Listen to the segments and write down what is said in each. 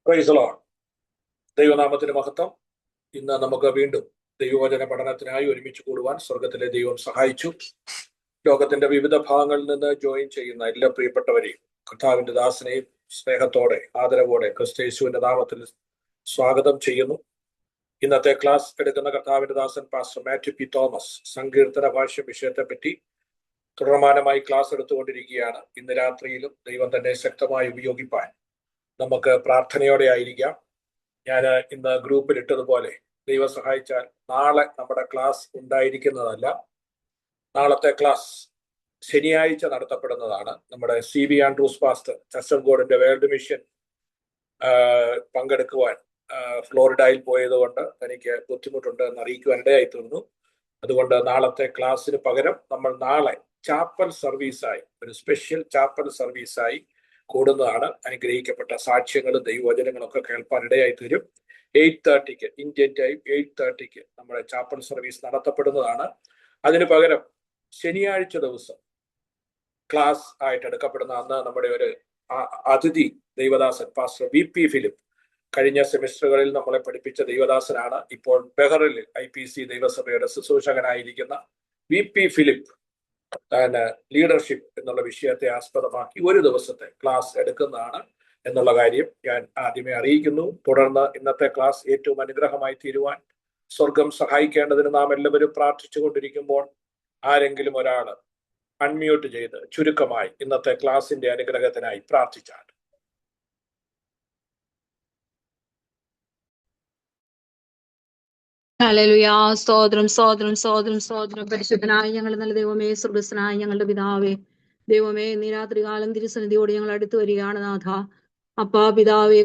Price the Lord. ദൈവനാമത്തിന് മഹത്വം. ഇന്ന് നമുക്ക് വീണ്ടും ദൈവവചന പഠനത്തിനായി ഒരുമിച്ച് കൂടുവാൻ സ്വർഗത്തിലെ ദൈവം സഹായിച്ചു. ലോകത്തിന്റെ വിവിധ ഭാഗങ്ങളിൽ നിന്ന് ജോയിൻ ചെയ്യുന്ന എല്ലാ പ്രിയപ്പെട്ടവരെയും കർത്താവിന്റെ ദാസനെയും സ്നേഹത്തോടെ ആദരവോടെ ക്രിസ്തയേശുവിന്റെ നാമത്തിൽ സ്വാഗതം ചെയ്യുന്നു. ഇന്നത്തെ ക്ലാസ് എടുക്കുന്ന കർത്താവിന്റെ ദാസൻ പാസ്റ്റർ മാത്യു പി തോമസ് സങ്കീർത്തന ഭാഷ്യ വിഷയത്തെ പറ്റി തുടർമാനമായി ക്ലാസ് എടുത്തുകൊണ്ടിരിക്കുകയാണ്. ഇന്ന് രാത്രിയിലും ദൈവം തന്നെ ശക്തമായി ഉപയോഗിപ്പാൻ നമുക്ക് പ്രാർത്ഥനയോടെ ആയിരിക്കാം. ഞാൻ ഇന്ന് ഗ്രൂപ്പിൽ ഇട്ടതുപോലെ ദൈവം സഹായിച്ചാൽ നാളെ നമ്മുടെ ക്ലാസ് ഉണ്ടായിരിക്കുന്നതല്ല. നാളത്തെ ക്ലാസ് ശനിയാഴ്ച നടത്തപ്പെടുന്നതാണ്. നമ്മുടെ CB ആൻഡ്രൂസ് പാസ്റ്റർ ചസ്റ്റർഗോഡിന്റെ വേൾഡ് മിഷൻ പങ്കെടുക്കുവാൻ ഫ്ലോറിഡയിൽ പോയതുകൊണ്ട് തനിക്ക് ബുദ്ധിമുട്ടുണ്ട് എന്ന് അറിയിക്കുവാൻ ഇടയായി തീർന്നു. അതുകൊണ്ട് നാളത്തെ ക്ലാസ്സിന് പകരം നമ്മൾ നാളെ ചാപ്പൽ സർവീസായി ഒരു സ്പെഷ്യൽ ചാപ്പൽ സർവീസായി കൂടുന്നതാണ്. അനുഗ്രഹിക്കപ്പെട്ട സാക്ഷ്യങ്ങളും ദൈവവചനങ്ങളും ഒക്കെ കേൾപ്പാൻ ഇടയായി തീരും. 8:30 ഇന്ത്യൻ ടൈം 8:30 നമ്മുടെ ചാപ്പൽ സർവീസ് നടത്തപ്പെടുന്നതാണ്. അതിനു പകരം ശനിയാഴ്ച ദിവസം ക്ലാസ് ആയിട്ട് എടുക്കപ്പെടുന്ന അന്ന് നമ്മുടെ ഒരു അതിഥി ദൈവദാസൻ പാസ്റ്റർ VP ഫിലിപ്പ് കഴിഞ്ഞ സെമിസ്റ്ററുകളിൽ നമ്മളെ പഠിപ്പിച്ച ദൈവദാസനാണ്. ഇപ്പോൾ ബെഹറിൽ IPC ദൈവസഭയുടെ ശുശ്രൂഷകനായിരിക്കുന്ന VP ഫിലിപ്പ് ലീഡർഷിപ്പ് എന്നുള്ള വിഷയത്തെ ആസ്പദമാക്കി ഒരു ദിവസത്തെ ക്ലാസ് എടുക്കുന്നതാണ് എന്നുള്ള കാര്യം ഞാൻ ആദ്യമേ അറിയിക്കുന്നു. തുടർന്ന് ഇന്നത്തെ ക്ലാസ് ഏറ്റവും അനുഗ്രഹമായി തീരുവാൻ സ്വർഗം സഹായിക്കേണ്ടതിന് നാം എല്ലാവരും പ്രാർത്ഥിച്ചു കൊണ്ടിരിക്കുമ്പോൾ ആരെങ്കിലും ഒരാൾ അൺമ്യൂട്ട് ചെയ്ത് ചുരുക്കമായി ഇന്നത്തെ ക്ലാസിന്റെ അനുഗ്രഹത്തിനായി പ്രാർത്ഥിച്ചാൽ. ഹല്ലേലൂയ. സ്തോത്രം സ്തോത്രം സ്തോത്രം സ്തോത്രം. പരിശുദ്ധനായ ഞങ്ങളുടെ നല്ല ദൈവമേ, സ്വർഗ്ഗസ്ഥനായ ഞങ്ങളുടെ പിതാവേ, ദൈവമേ, ഇന്ന് രാത്രി കാലം തിരുസന്നിധിയോട് ഞങ്ങൾ അടുത്തു വരികയാണ് നാഥ. അപ്പാ പിതാവേ,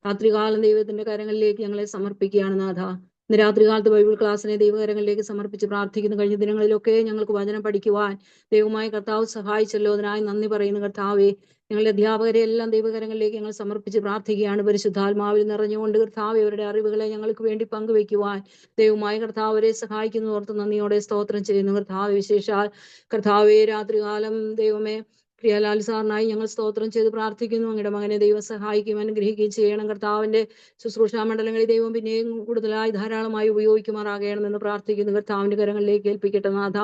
രാത്രികാലം ദൈവത്തിന്റെ കരങ്ങളിലേക്ക് ഞങ്ങളെ സമർപ്പിക്കുകയാണ് നാഥ. ഇന്ന് രാത്രികാലത്ത് ബൈബിൾ ക്ലാസ്സിനെ ദൈവകരങ്ങളിലേക്ക് സമർപ്പിച്ച് പ്രാർത്ഥിക്കുന്നു. കഴിഞ്ഞ ദിനങ്ങളിലൊക്കെ ഞങ്ങൾക്ക് വചനം പഠിക്കുവാൻ ദൈവമായ കർത്താവ് സഹായിച്ചല്ലോ, അതിനായി നന്ദി പറയുന്നു കർത്താവേ. ഞങ്ങളുടെ അധ്യാപകരെ എല്ലാം ദൈവകരങ്ങളിലേക്ക് ഞങ്ങൾ സമർപ്പിച്ച് പ്രാർത്ഥിക്കുകയാണ്. പരിശുദ്ധാത്മാവിൽ നിറഞ്ഞുകൊണ്ട് കർത്താവ് അവരുടെ അറിവുകളെ ഞങ്ങൾക്ക് വേണ്ടി പങ്കുവെക്കുവാൻ ദൈവമായ കർത്താവ് അവരെ സഹായിക്കുന്നു ഓർത്ത് നന്ദിയോടെ സ്തോത്രം ചെയ്യുന്നു കർത്താവ്. വിശേഷാൽ കർത്താവേ, രാത്രികാലം ദൈവമേ പ്രിയലാൽ സാറിനായി ഞങ്ങൾ സ്തോത്രം ചെയ്ത് പ്രാർത്ഥിക്കുന്നു. അങ്ങയുടെ മകനെ ദൈവം സഹായിക്കുകയും അനുഗ്രഹിക്കുകയും ചെയ്യണം. കർത്താവിന്റെ ശുശ്രൂഷാ മണ്ഡലങ്ങളിൽ ദൈവം പിന്നെയും കൂടുതലായി ധാരാളമായി ഉപയോഗിക്കുമാറാകണമെന്ന് പ്രാർത്ഥിക്കുന്നു. കർത്താവിന്റെ കരങ്ങളിലേക്ക് ഏൽപ്പിക്കട്ടെ നാഥ.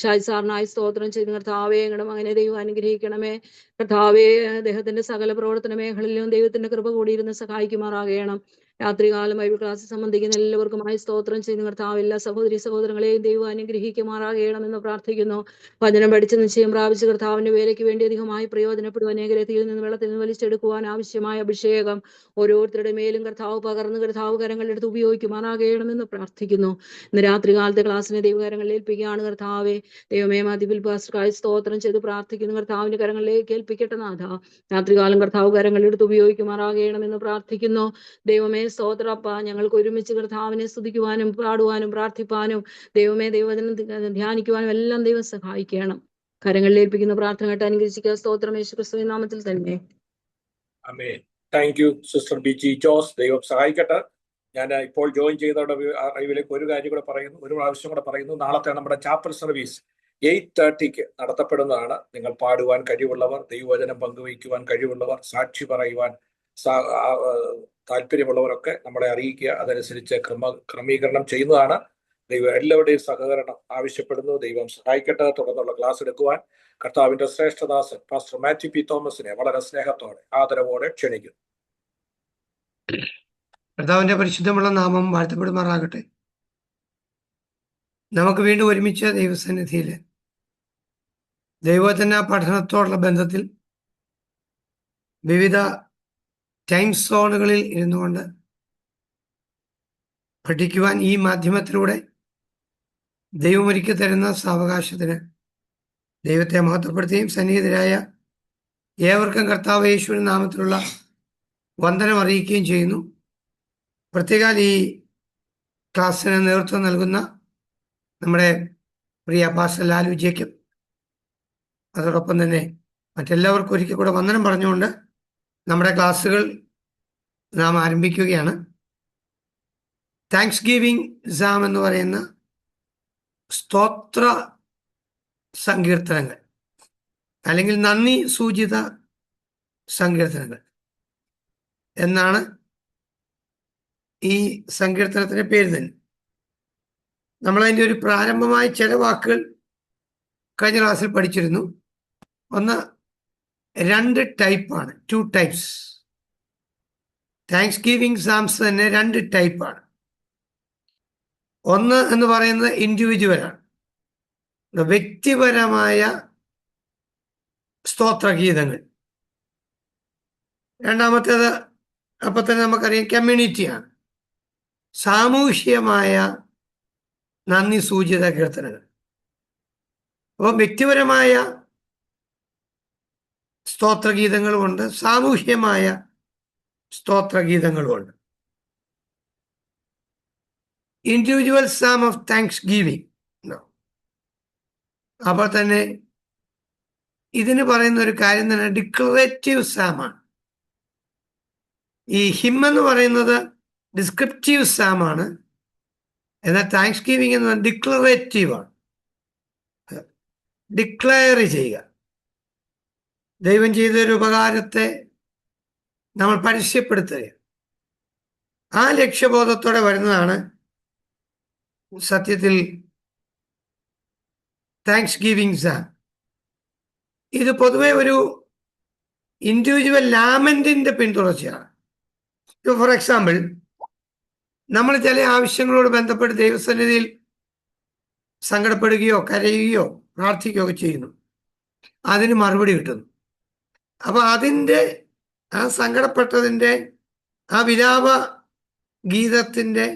ഷാജി സാറിനായി സ്തോത്രം ചെയ്ത് കർത്താവേ, ഞങ്ങളുടെ മകനെ ദൈവം അനുഗ്രഹിക്കണമേ. കർത്താവേ, അദ്ദേഹത്തിന്റെ സകല പ്രവർത്തന മേഖലയിലും ദൈവത്തിന്റെ കൃപ കൂടിയിരുന്ന് സഹായിക്കുമാറാകണം. രാത്രികാലം ബൈബിൾ ക്ലാസ് സംബന്ധിക്കുന്ന എല്ലാവർക്കുമായി സ്തോത്രം ചെയ്യുന്ന കർത്താവ് എല്ലാ സഹോദരി സഹോദരങ്ങളെയും ദൈവം അനുഗ്രഹിക്കുമാറാകണമെന്ന് പ്രാർത്ഥിക്കുന്നു. വചനം പഠിച്ച് നിശ്ചയം പ്രാപിച്ച് കർത്താവിന്റെ വേലയ്ക്ക് വേണ്ടി അധികമായി പ്രയോജനപ്പെടുവാൻ, അനേകരെ തീയിൽ നിന്ന് വെള്ളത്തിൽ നിന്ന് വലിച്ചെടുക്കുവാൻ ആവശ്യമായ അഭിഷേകം ഓരോരുത്തരുടെ മേലും കർത്താവ് പകർന്ന് കർത്താവ് കരങ്ങളെടുത്ത് ഉപയോഗിക്കുമാറാകണമെന്ന് പ്രാർത്ഥിക്കുന്നു. ഇന്ന് രാത്രികാലത്തെ ക്ലാസ്സിനെ ദൈവകരങ്ങളിൽ ഏൽപ്പിക്കുകയാണ് കർത്താവെ. ദൈവമേ, മാതിപിൽ പാസ്റ്റർക്കായി സ്തോത്രം ചെയ്ത് പ്രാർത്ഥിക്കുന്നു. കർത്താവിന്റെ കരങ്ങളിലേക്ക് ഏൽപ്പിക്കട്ടെ നാഥ. രാത്രികാലം കർത്താവ് കരങ്ങളെടുത്ത് ഉപയോഗിക്കുമാറാകണമെന്ന് പ്രാർത്ഥിക്കുന്നു. ദൈവമേ, സ്തോത്രപ്പ, ഞങ്ങൾക്ക് ഒരുമിച്ച് കർത്താവിനെ സ്തുതിക്കുവാനും പാടുവാനും പ്രാർത്ഥിപ്പാനും ദൈവമേ ദൈവവചനം ധ്യാനിക്കുവാനും എല്ലാം ദൈവം സഹായിക്കണം. കരങ്ങളിൽ ഏൽപ്പിക്കുന്ന പ്രാർത്ഥന കേട്ട് അനുഗ്രഹിക്കുക. സ്തോത്രം യേശുക്രിസ്തുവിൻ നാമത്തിൽ തന്നെ. ആമേൻ. Thank you sister BG Jose. ദൈവം സഹായിക്കട്ടെ. ഞാൻ ഇപ്പോൾ ജോയിൻ ചെയ്തവരുടെ അറിവിലേക്ക് ഒരു കാര്യം കൂടെ പറയുന്നു, ഒരു പ്രാവശ്യം കൂടെ പറയുന്നു. നാളത്തെ നമ്മുടെ ചാപ്പൽ സർവീസ് 8:30 നടത്തപ്പെടുന്നതാണ്. നിങ്ങൾ പാടുവാൻ കഴിവുള്ളവർ, ദൈവവചനം പങ്കുവയ്ക്കുവാൻ കഴിവുള്ളവർ, സാക്ഷി പറയുവാൻ താല്പര്യമുള്ളവരൊക്കെ നമ്മളെ അറിയിക്കുക. അതനുസരിച്ച് ക്രമീകരണം ചെയ്യുന്നതാണ്. ദൈവം എല്ലാവരുടെയും സഹകരണം ആവശ്യപ്പെടുന്നു. ദൈവം സഹായിക്കട്ടെ. തുടർന്നുള്ള ക്ലാസ് എടുക്കുവാൻ കർത്താവിന്റെ ശ്രേഷ്ഠദാസൻ പാസ്റ്റർ മാത്യു പി തോമസിനെ വളരെ സ്നേഹത്തോടെ ആദരവോടെ ക്ഷണിക്കുന്നു. കർത്താവിന്റെ പരിശുദ്ധമുള്ള നാമം വാഴ്ത്തപ്പെടുമാറാകട്ടെ. നമുക്ക് വീണ്ടും ഒരുമിച്ച് ദൈവസന്നിധിയിൽ ദൈവവചന പഠനത്തോടുള്ള ബന്ധത്തിൽ വിവിധ ടൈം സോണുകളിൽ ഇരുന്നുകൊണ്ട് പഠിക്കുവാൻ ഈ മാധ്യമത്തിലൂടെ ദൈവം ഒരുക്കി തരുന്ന സാവകാശത്തിന് ദൈവത്തെ മഹത്വപ്പെടുത്തുകയും സന്നിഹിതരായ ഏവർക്കും കർത്താവ് യേശുവിന്റെ നാമത്തിലുള്ള വന്ദനം അറിയിക്കുകയും ചെയ്യുന്നു. പ്രത്യേകം ഈ ക്ലാസ്സിന് നേതൃത്വം നൽകുന്ന നമ്മുടെ പ്രിയ പാസ്റ്റർ ലാലു ജേക്കബ്, അതോടൊപ്പം തന്നെ മറ്റെല്ലാവർക്കും ഒരിക്കൽ കൂടെ വന്ദനം പറഞ്ഞുകൊണ്ട് നമ്മുടെ ക്ലാസ്സുകൾ നാം ആരംഭിക്കുകയാണ്. താങ്ക്സ് ഗിവിംഗ് സാം എന്ന് പറയുന്ന സ്തോത്ര സങ്കീർത്തനങ്ങൾ അല്ലെങ്കിൽ നന്ദി സൂചിത സങ്കീർത്തനങ്ങൾ എന്നാണ് ഈ സങ്കീർത്തനത്തിന്റെ പേര് തന്നെ. നമ്മളതിൻ്റെ ഒരു പ്രാരംഭമായ ചില വാക്കുകൾ കഴിഞ്ഞ ക്ലാസ്സിൽ പഠിച്ചിരുന്നു. ഒന്ന്, 2 ടൈപ്പാണ്, 2 ടൈപ്സ്. താങ്ക്സ് ഗിവിംഗ് സാംസ് തന്നെ 2 ടൈപ്പാണ്. ഒന്ന് എന്ന് പറയുന്നത് ഇൻഡിവിജ്വലാണ്, വ്യക്തിപരമായ സ്തോത്രഗീതങ്ങൾ. രണ്ടാമത്തേത് അപ്പൊ തന്നെ നമുക്കറിയാം കമ്മ്യൂണിറ്റിയാണ്, സാമൂഹ്യമായ നന്ദി സൂചിത കീർത്തനങ്ങൾ. അപ്പോൾ വ്യക്തിപരമായ സ്തോത്രഗീതങ്ങളുമുണ്ട്, സാമൂഹ്യമായ സ്തോത്രഗീതങ്ങളുമുണ്ട്. Individual psalm of thanksgiving. അപ്പോൾ തന്നെ ഇതിന് പറയുന്ന ഒരു കാര്യം തന്നെ ഡിക്ലറേറ്റീവ് സാമാണ്. ഈ ഹിം എന്ന് പറയുന്നത് ഡിസ്ക്രിപ്റ്റീവ് സാമാണ്, എന്നാൽ താങ്ക്സ് ഗിവിംഗ് എന്ന് പറയുന്നത് ഡിക്ലറേറ്റീവാണ്. ഡിക്ലെയർ ചെയ്യുക, ദൈവം ചെയ്തൊരു ഉപകാരത്തെ നമ്മൾ പരസ്യപ്പെടുത്തുക. ആ ലക്ഷ്യബോധത്തോടെ വരുന്നതാണ് സത്യത്തിൽ താങ്ക്സ് ഗിവിംഗ് സാം. ഇത് പൊതുവെ ഒരു ഇൻഡിവിജ്വൽ ലാമെന്റിന്റെ പിന്തുടർച്ചയാണ്. ഫോർ എക്സാമ്പിൾ, നമ്മൾ ചില ആവശ്യങ്ങളോട് ബന്ധപ്പെട്ട് ദൈവസന്നിധിയിൽ സങ്കടപ്പെടുകയോ കരയുകയോ പ്രാർത്ഥിക്കുകയോ ഒക്കെ ചെയ്യുന്നു, അതിന് മറുപടി കിട്ടുന്നു. അപ്പൊ അതിൻ്റെ ആ സങ്കടപ്പെട്ടതിൻ്റെ ആ വിലാപ ഗീതത്തിൻ്റെ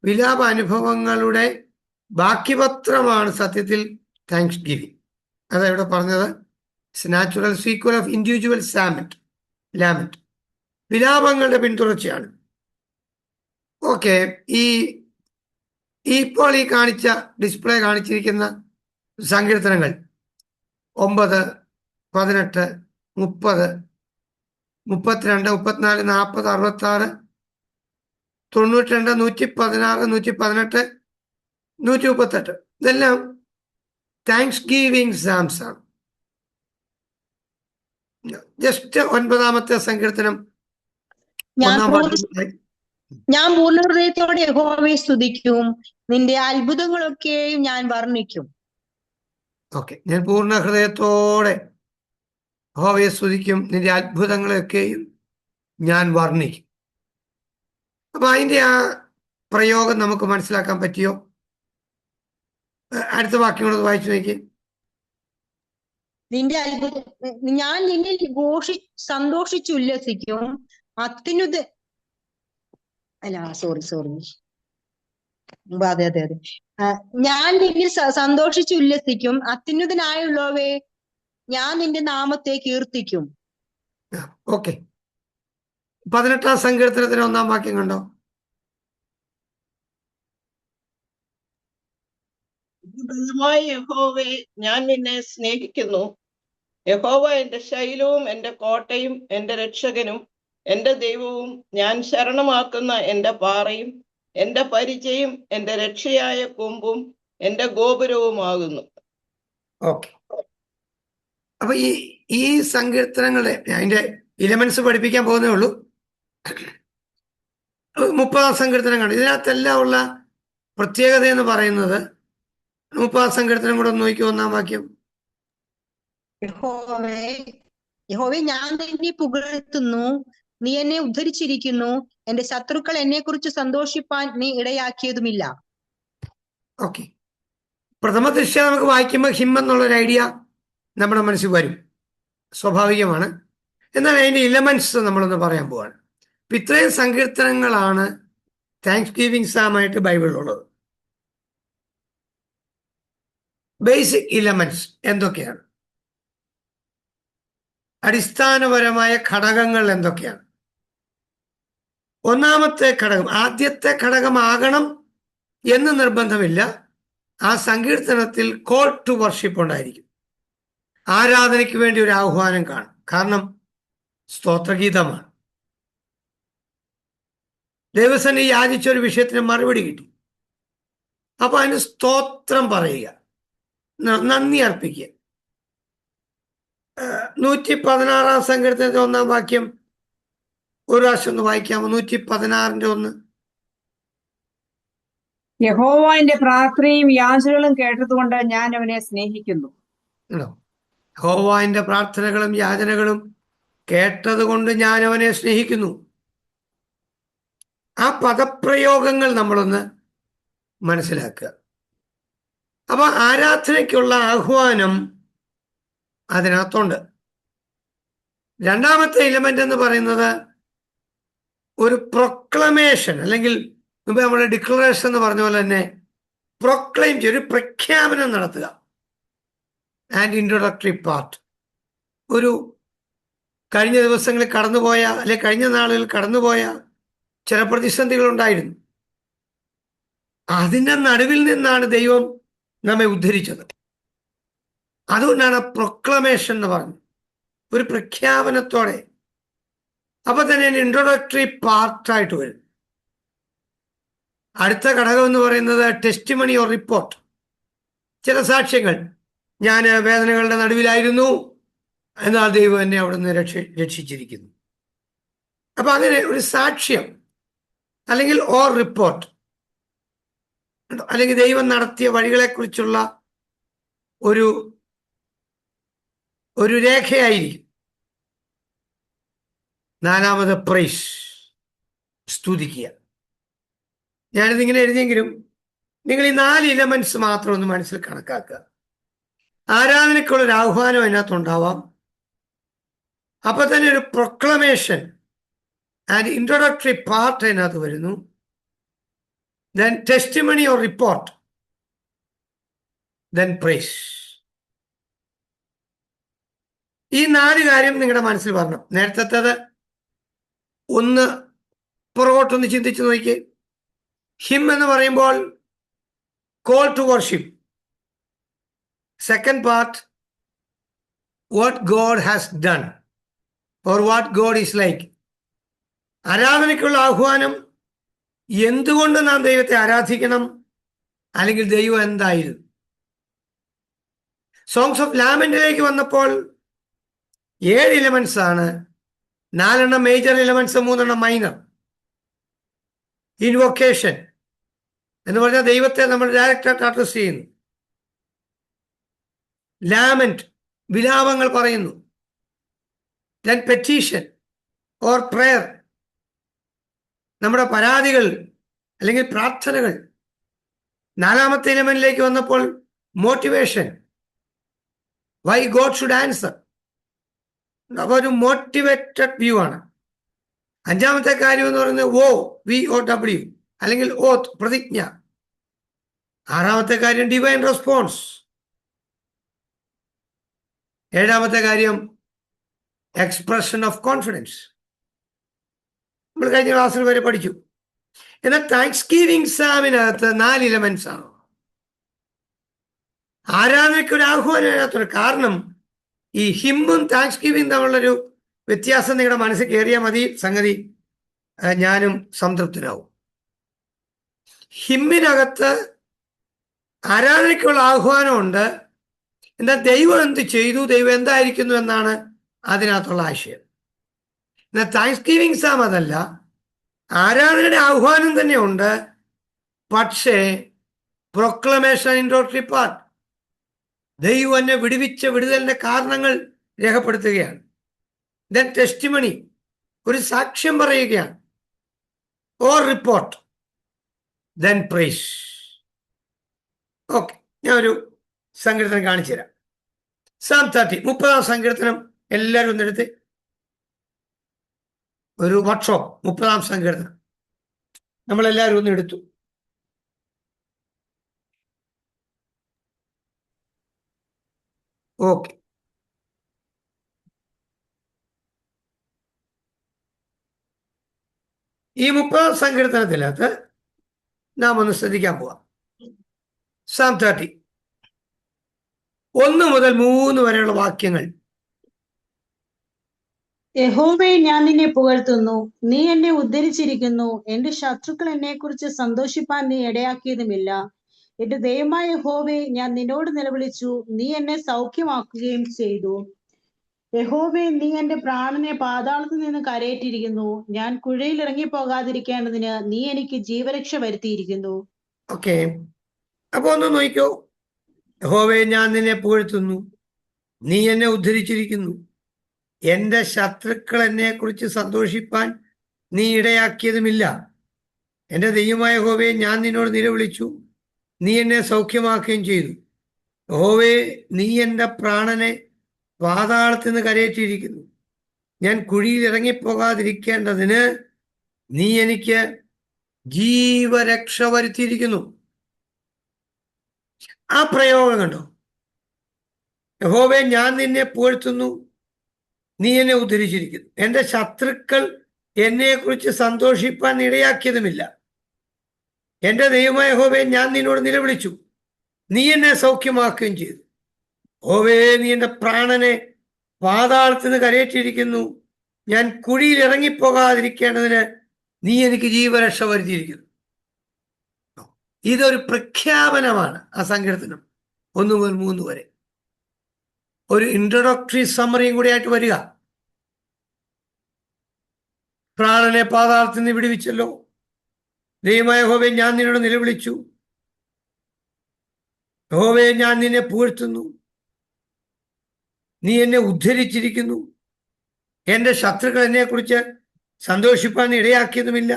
വിലാപ അനുഭവങ്ങളുടെ ബാക്കിപത്രമാണ് സത്യത്തിൽ താങ്ക്സ് ഗിവിംഗ്. അതവിടെ പറഞ്ഞത് natural sequel of individual lament, വിലാപങ്ങളുടെ പിന്തുടർച്ചയാണ്. ഓക്കെ, ഇപ്പോൾ ഈ കാണിച്ച ഡിസ്പ്ലേ കാണിച്ചിരിക്കുന്ന സങ്കീർത്തനങ്ങൾ 9, 18, 30, 32, 34, 40, 66, 92, 116, 118, 138 ഇതെല്ലാം താങ്ക്സ് ഗിവിംഗ് സാംസ് ആണ്. ജസ്റ്റ് 9ാമത്തെ സങ്കീർത്തനം 1-ാം വാക്യം. ഞാൻ പൂർണ്ണഹൃദയത്തോടെ യഹോവയെ സ്തുതിക്കും, നിന്റെ അത്ഭുതങ്ങളൊക്കെയും ഞാൻ വർണ്ണിക്കും. ഓക്കെ, ഞാൻ പൂർണ്ണ ഹൃദയത്തോടെ യഹോവയെ സ്തുതിക്കും, നിന്റെ അത്ഭുതങ്ങളെയൊക്കെയും ഞാൻ വർണ്ണിക്കും. അപ്പൊ അതിന്റെ ആ പ്രയോഗം നമുക്ക് മനസ്സിലാക്കാൻ പറ്റിയോ? അടുത്ത വാക്യങ്ങളൊന്ന് വായിച്ചു നോക്കി. നിന്റെ അത്ഭുതം ഞാൻ നിന്നിൽ സന്തോഷിച്ചുല്ലസിക്കും, അത്യുന്നത ഞാൻ നിന്നിൽ സന്തോഷിച്ചുല്ലസിക്കും, അത്യുന്നതനായുള്ളവേ ഞാൻ നിന്റെ നാമത്തെ കീർത്തിക്കും. ഓക്കെ, 18ാം സങ്കീർത്തനത്തിന് 1-ാം വാക്യം കണ്ടോ? യഹോവേ, ഞാൻ നിന്നെ സ്നേഹിക്കുന്നു. യഹോവ എന്റെ ശൈലവും എന്റെ കോട്ടയും എന്റെ രക്ഷകനും എന്റെ ദൈവവും, ഞാൻ ശരണമാക്കുന്ന എന്റെ പാറയും എന്റെ പരിചയും എന്റെ രക്ഷയായ കൊമ്പും എന്റെ ഗോപുരവുമാകുന്നു. ഓക്കെ, അപ്പൊ ഈ സങ്കീർത്തനങ്ങളെ അതിന്റെ ഇലമെന്റ്സ് പഠിപ്പിക്കാൻ പോകുന്നേ ഉള്ളൂ. 30ാം സങ്കീർത്തനം കണ്ടു. ഇതിനകത്തെല്ലാം ഉള്ള പ്രത്യേകത എന്ന് പറയുന്നത് 30ാം സങ്കീർത്തനം കൂടെ ഒന്ന് നോക്കി, 1-ാം വാക്യം. യഹോവേ, ഞാൻ നിന്നെ പുകഴ്ത്തുന്നു, നീ എന്നെ ഉദ്ധരിച്ചിരിക്കുന്നു, എന്റെ ശത്രുക്കൾ എന്നെ കുറിച്ച് സന്തോഷിപ്പാൻ നീ ഇടയാക്കിയതുമില്ല. ഓക്കെ, പ്രഥമ ദൃഷ്ട്യ നമുക്ക് വായിക്കുമ്പോൾ ഹിം എന്നുള്ളൊരു ഐഡിയ നമ്മുടെ മനസ്സിൽ വരും, സ്വാഭാവികമാണ്. എന്നാൽ അതിന്റെ ഇലമെന്റ്സ് നമ്മളൊന്ന് പറയാൻ പോവാണ്. അപ്പൊ ഇത്രയും സങ്കീർത്തനങ്ങളാണ് താങ്ക്സ് ഗിവിംഗ് സാമായിട്ട് ബൈബിളിലുള്ളത്. ബേസിക് ഇലമെന്റ്സ് എന്തൊക്കെയാണ്? അടിസ്ഥാനപരമായ ഘടകങ്ങൾ എന്തൊക്കെയാണ്? 1-ാമത്തെ ഘടകം, ആദ്യത്തെ ഘടകമാകണം എന്ന് നിർബന്ധമില്ല. ആ സങ്കീർത്തനത്തിൽ കോൾ ടു വർഷിപ്പ് ഉണ്ടായിരിക്കും, ആരാധനയ്ക്ക് വേണ്ടി ഒരു ആഹ്വാനം കാണും. കാരണം സ്തോത്രഗീതമാണ്. ദൈവസന്നിധി യാചിച്ച ഒരു വിഷയത്തിന് മറുപടി കിട്ടി, അപ്പൊ അതിന് സ്തോത്രം പറയുക, നന്ദി അർപ്പിക്കുക. 116 സങ്കീർത്തനത്തിന്റെ 1 വാക്യം ഒരു പ്രാവശ്യം ഒന്ന് വായിക്കാമോ? 116:1. യഹോവ എന്റെ പ്രാർത്ഥനയും യാചനകളും കേട്ടതുകൊണ്ട് ഞാൻ അവനെ സ്നേഹിക്കുന്നു. യഹോവയുടെ പ്രാർത്ഥനകളും യാചനകളും കേട്ടതുകൊണ്ട് ഞാൻ അവനെ സ്നേഹിക്കുന്നു. ആ പദപ്രയോഗങ്ങൾ നമ്മളൊന്ന് മനസ്സിലാക്കുക. അപ്പൊ ആരാധനയ്ക്കുള്ള ആഹ്വാനം അതിനകത്തുണ്ട്. രണ്ടാമത്തെ എലിമെന്റ് എന്ന് പറയുന്നത് ഒരു പ്രൊക്ലമേഷൻ, അല്ലെങ്കിൽ മുമ്പ് നമ്മുടെ ഡിക്ലറേഷൻ എന്ന് പറഞ്ഞ പോലെ തന്നെ പ്രൊക്ലെയിം ചെയ്യും, ഒരു പ്രഖ്യാപനം നടത്തുക. And introductory part. ഒരു കഴിഞ്ഞ ദിവസങ്ങളിൽ കടന്നുപോയ, അല്ലെ കഴിഞ്ഞ നാളുകളിൽ കടന്നുപോയ ചില പ്രതിസന്ധികൾ ഉണ്ടായിരുന്നു. അതിൻ്റെ നടുവിൽ നിന്നാണ് ദൈവം നമ്മെ ഉദ്ധരിച്ചത്. അതുകൊണ്ടാണ് പ്രൊക്ലമേഷൻ എന്ന് പറഞ്ഞത്, ഒരു പ്രഖ്യാപനത്തോടെ. അപ്പൊ തന്നെ ഇൻട്രൊഡക്ടറി പാർട്ടായിട്ട് വരും. അടുത്ത ഘടകം എന്ന് പറയുന്നത് ടെസ്റ്റിമണി ഓർ റിപ്പോർട്ട്. ചില സാക്ഷ്യങ്ങൾ, ഞാൻ വേദനകളുടെ നടുവിലായിരുന്നു, എന്നാൽ ദൈവം എന്നെ അവിടുന്ന് രക്ഷിച്ചിരിക്കുന്നു. അപ്പൊ അങ്ങനെ ഒരു സാക്ഷ്യം, അല്ലെങ്കിൽ ഓർ റിപ്പോർട്ട്, അല്ലെങ്കിൽ ദൈവം നടത്തിയ വഴികളെക്കുറിച്ചുള്ള ഒരു രേഖയായിരിക്കും. നാലാമത് പ്രൈസ്, സ്തുതിക്കുക. ഞാനിതിങ്ങനെ എഴുതിയെങ്കിലും നിങ്ങൾ ഈ 4 എലമെന്റ്സ് മാത്രം ഒന്ന് മനസ്സിൽ കണക്കാക്കുക. ആരാധനയ്ക്കുള്ളൊരു ആഹ്വാനം അതിനകത്തുണ്ടാവാം. അപ്പൊ തന്നെ ഒരു പ്രൊക്ലമേഷൻ ആൻഡ് ഇൻട്രൊഡക്ടറി പാർട്ട് അതിനകത്ത് വരുന്നു. Then testimony or report, then praise. ഈ 4 കാര്യം നിങ്ങളുടെ മനസ്സിൽ വരണം. നേരത്തേത് ഒന്ന് പുറകോട്ടൊന്ന് ചിന്തിച്ചു നോക്കി. ഹിം എന്ന് പറയുമ്പോൾ call to worship. Second part, what God has done or what God is like. ആരാധനയ്ക്കുള്ള ആഹ്വാനം, എന്തുകൊണ്ട് നാം ദൈവത്തെ ആരാധിക്കണം, അല്ലെങ്കിൽ ദൈവം എന്തായിരുന്നു. സോങ്സ് ഓഫ് ലാമെന്റിലേക്ക് വന്നപ്പോൾ 7 എലമെന്റ്സ് ആണ്. 4 മേജർ എലമെന്റ്സ്, 3 മൈനർ. ഇൻവൊക്കേഷൻ എന്ന് പറഞ്ഞാൽ ദൈവത്തെ നമ്മൾ ഡയറക്റ്റായിട്ട് അഡ്രസ് ചെയ്യുന്നു. ലാമെന്റ്, വിലാപങ്ങൾ പറയുന്നു. ദെൻ പെറ്റീഷൻ ഓർ പ്രയർ, നമ്മുടെ പരാതികൾ അല്ലെങ്കിൽ പ്രാർത്ഥനകൾ. 4ാമത്തെ എലമെന്റിലേക്ക് വന്നപ്പോൾ motivation, why God should answer. അപ്പൊ ഒരു മോട്ടിവേറ്റഡ് വ്യൂ ആണ്. 5ാമത്തെ കാര്യം എന്ന് പറയുന്നത് VOW, അല്ലെങ്കിൽ ഓത്ത്, പ്രതിജ്ഞ. 6ാമത്തെ കാര്യം ഡിവൈൻ റെസ്പോൺസ്. 7ാമത്തെ കാര്യം എക്സ്പ്രഷൻ ഓഫ് കോൺഫിഡൻസ്. നമ്മൾ കഴിഞ്ഞ ക്ലാസ്സിൽ വരെ പഠിച്ചു. എന്നാൽ താങ്ക്സ് ഗിവിംഗ് സാമിനകത്ത് 4 എലമെന്റ്സ് ആണ്. ആരാധനയ്ക്ക് ഒരു ആഹ്വാനം അതിനകത്തുണ്ട്. കാരണം ഈ ഹിമ്മും താങ്ക്സ് ഗിവിംഗ് തമ്മിലുള്ളൊരു വ്യത്യാസം നിങ്ങളുടെ മനസ്സിൽ കയറിയാൽ മതി, സംഗതി ഞാനും സംതൃപ്തനാവും. ഹിമ്മിനകത്ത് ആരാധനയ്ക്കുള്ള ആഹ്വാനമുണ്ട്. എന്നാൽ ദൈവം എന്ത് ചെയ്തു, ദൈവം എന്തായിരിക്കുന്നു എന്നാണ് അതിനകത്തുള്ള ആശയം. എന്നാൽ താങ്ക്സ് ഗിവിംഗ് സാം അതല്ല. ആരാധനയുടെ ആഹ്വാനം തന്നെയുണ്ട്, പക്ഷേ പ്രൊക്ലമേഷൻ ഇൻട്രൊഡക്ടറി പാർട്ട്. ദൈവം എന്നെ വിടുവിച്ച വിടുതലിന്റെ കാരണങ്ങൾ രേഖപ്പെടുത്തുകയാണ്. ദെൻ ടെസ്റ്റിമണി, ഒരു സാക്ഷ്യം പറയുകയാണ്. Or report, then praise. Okay, ഞാൻ ഒരു സങ്കീർത്തനം കാണിച്ചു തരാം. സാം 30, 30ാം സങ്കീർത്തനം. എല്ലാവരും ഒന്നെടുത്ത് ഒരു വർക്ക്ഷോപ്പ്. 30ാം സങ്കീർത്തനം നമ്മളെല്ലാവരും ഒന്ന് എടുത്തു. ഓക്കെ, ഈ 30ാം സങ്കീർത്തനത്തിനകത്ത് നാം ഒന്ന് ശ്രദ്ധിക്കാൻ പോവാം. സാം 30, 1 മുതൽ 3 വരെയുള്ള വാക്യങ്ങൾ. യഹോവേ, ഞാൻ നിന്നെ പുകഴ്ത്തുന്നു. നീ എന്നെ ഉദ്ധരിച്ചിരിക്കുന്നു. എന്റെ ശത്രുക്കൾ എന്നെ കുറിച്ച് സന്തോഷിപ്പാൻ നീ ഇടയാക്കിയതുമില്ല. എന്റെ ദൈവമായ യഹോവേ, ഞാൻ നിന്നോട് നിലവിളിച്ചു. നീ എന്നെ സൗഖ്യമാക്കുകയും ചെയ്തു. യഹോവേ, നീ എന്റെ പ്രാണനെ പാതാളത്തിൽ നിന്ന് കരയേറ്റിരിക്കുന്നു. ഞാൻ കുഴയിൽ ഇറങ്ങിപ്പോകാതിരിക്കേണ്ടതിന് നീ എനിക്ക് ജീവരക്ഷ വരുത്തിയിരിക്കുന്നു. ഓക്കെ, അപ്പൊ ഒന്ന് നോക്കിക്കോ. യഹോവേ, ഞാൻ നിന്നെ പുകഴ്ത്തുന്നു, നീ എന്നെ ഉദ്ധരിച്ചിരിക്കുന്നു. എന്റെ ശത്രുക്കൾ എന്നെ കുറിച്ച് സന്തോഷിപ്പാൻ നീ ഇടയാക്കിയതുമില്ല. എന്റെ ദൈവമായ യഹോവേ, ഞാൻ നിന്നോട് നിലവിളിച്ചു, നീ എന്നെ സൗഖ്യമാക്കുകയും ചെയ്തു. യഹോവേ, നീ എൻ്റെ പ്രാണനെ പാതാളത്തിൽ നിന്ന് കരയേറ്റിയിരിക്കുന്നു. ഞാൻ കുഴിയിൽ ഇറങ്ങിപ്പോകാതിരിക്കേണ്ടതിന് നീ എനിക്ക് ജീവരക്ഷ വരുത്തിയിരിക്കുന്നു. ആ പ്രയോഗം കണ്ടോ? യഹോവേ, ഞാൻ നിന്നെ പുകഴ്ത്തുന്നു, നീ എന്നെ ഉദ്ധരിച്ചിരിക്കുന്നു. എൻ്റെ ശത്രുക്കൾ എന്നെക്കുറിച്ച് സന്തോഷിപ്പാൻ ഇടയാക്കിയതുമില്ല. എൻ്റെ ദൈവമായ യഹോവേ, ഞാൻ നിന്നോട് നിലവിളിച്ചു, നീ എന്നെ സൗഖ്യമാക്കുകയും ചെയ്തു. യഹോവേ, നീ എൻ്റെ പ്രാണനെ പാതാളത്തിൽ നിന്ന് കരയേറ്റിയിരിക്കുന്നു. ഞാൻ കുഴിയിൽ ഇറങ്ങിപ്പോകാതിരിക്കേണ്ടതിന് നീ എനിക്ക് ജീവരക്ഷ വരുത്തിയിരിക്കുന്നു. ഇതൊരു പ്രഖ്യാപനമാണ്. ആ സങ്കീർത്തനം 1 മുതൽ 3 വരെ ഒരു ഇൻട്രൊഡക്ടറി സമ്മറിയും കൂടി ആയിട്ട് വരിക. പ്രാണനെ പാതാളത്തിൽ നിന്ന് വിടുവിച്ചല്ലോ. ദൈവമായ യഹോവേ, ഞാൻ നിന്നോട് നിലവിളിച്ചു, യഹോവേ, ഞാൻ നിന്നെ പുകഴ്ത്തുന്നു, നീ എന്നെ ഉദ്ധരിച്ചിരിക്കുന്നു. എൻ്റെ ശത്രുക്കൾ എന്നെക്കുറിച്ച് സന്തോഷിപ്പാൻ ഇടയാക്കിയതുമില്ല.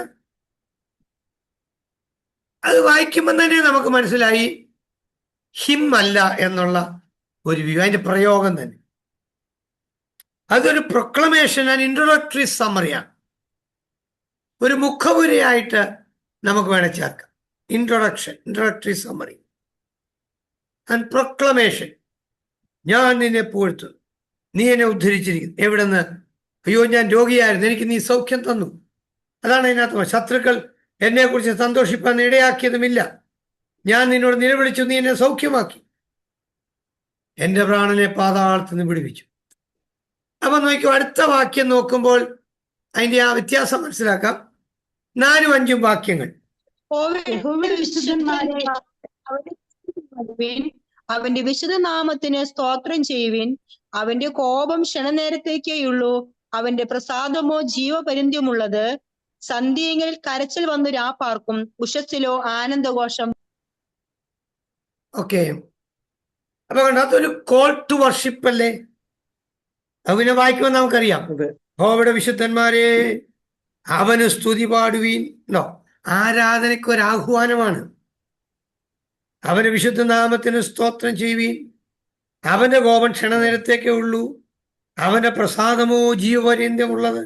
അത് വായിക്കുമ്പോൾ തന്നെ നമുക്ക് മനസ്സിലായി ഹിം അല്ല എന്നുള്ള ഒരു അതിന്റെ പ്രയോഗം തന്നെ. അതൊരു പ്രൊക്ലമേഷൻ ആൻഡ് ഇൻട്രൊഡക്ടറി സമ്മറിയാണ്. ഒരു മുഖവുരയായിട്ട് നമുക്ക് വേണേൽ ചേർക്കാം. Introductory summary and proclamation. ഞാൻ നിന്നെ പുകഴ്ത്തുന്നു, നീ എന്നെ ഉദ്ധരിച്ചിരിക്കുന്നു. എവിടെ നിന്ന്? അയ്യോ, ഞാൻ രോഗിയായിരുന്നു, എനിക്ക് നീ സൗഖ്യം തന്നു. അതാണ് അതിനകത്ത്. ശത്രുക്കൾ എന്നെക്കുറിച്ച് സന്തോഷിപ്പാൻ ഇടയാക്കിയതുമില്ല. ഞാൻ നിന്നോട് നിലവിളിച്ചു, നീ എന്നെ സൗഖ്യമാക്കി. എൻ്റെ പ്രാണനെ പാതാളത്തിൽ നിന്ന് വിടുവിച്ചു. അപ്പൊ നോക്കൂ, അടുത്ത വാക്യം നോക്കുമ്പോൾ അതിന്റെ ആ വ്യത്യാസം മനസ്സിലാക്കാം. 4, 5 വാക്യങ്ങൾ. യഹോവയുടെ വിശുദ്ധന്മാരെ അവന്റെ വിശുദ്ധ നാമത്തിന് സ്തോത്രം ചെയ്യുവിൻ. അവന്റെ കോപം ക്ഷണനേരത്തേക്കേയുള്ളൂ, അവന്റെ പ്രസാദമോ ജീവപര്യന്തമുള്ളത്. സന്ധ്യയിൽ കരച്ചിൽ വന്നു രാപ്പാർക്കും, ഉഷസ്സിലോ ആനന്ദഘോഷം. ഓക്കെ, അപ്പൊ കണ്ടോ, അതൊരു കോൾ ടു വർഷിപ്പ് അല്ലേ? അവനെ വായിക്കുമ്പോൾ നമുക്കറിയാം. യഹോവയുടെ വിശുദ്ധന്മാരെ, അവന് സ്തുതി പാടുവീൻ. ആരാധനയ്ക്ക് ഒരു ആഹ്വാനമാണ്. അവന്റെ വിശുദ്ധ നാമത്തിന് സ്തോത്രം ചെയ്യുവീൻ. അവന്റെ കോപം ക്ഷണനേരത്തേക്കേ ഉള്ളൂ, അവന്റെ പ്രസാദമോ ജീവപര്യന്തമുള്ളത്.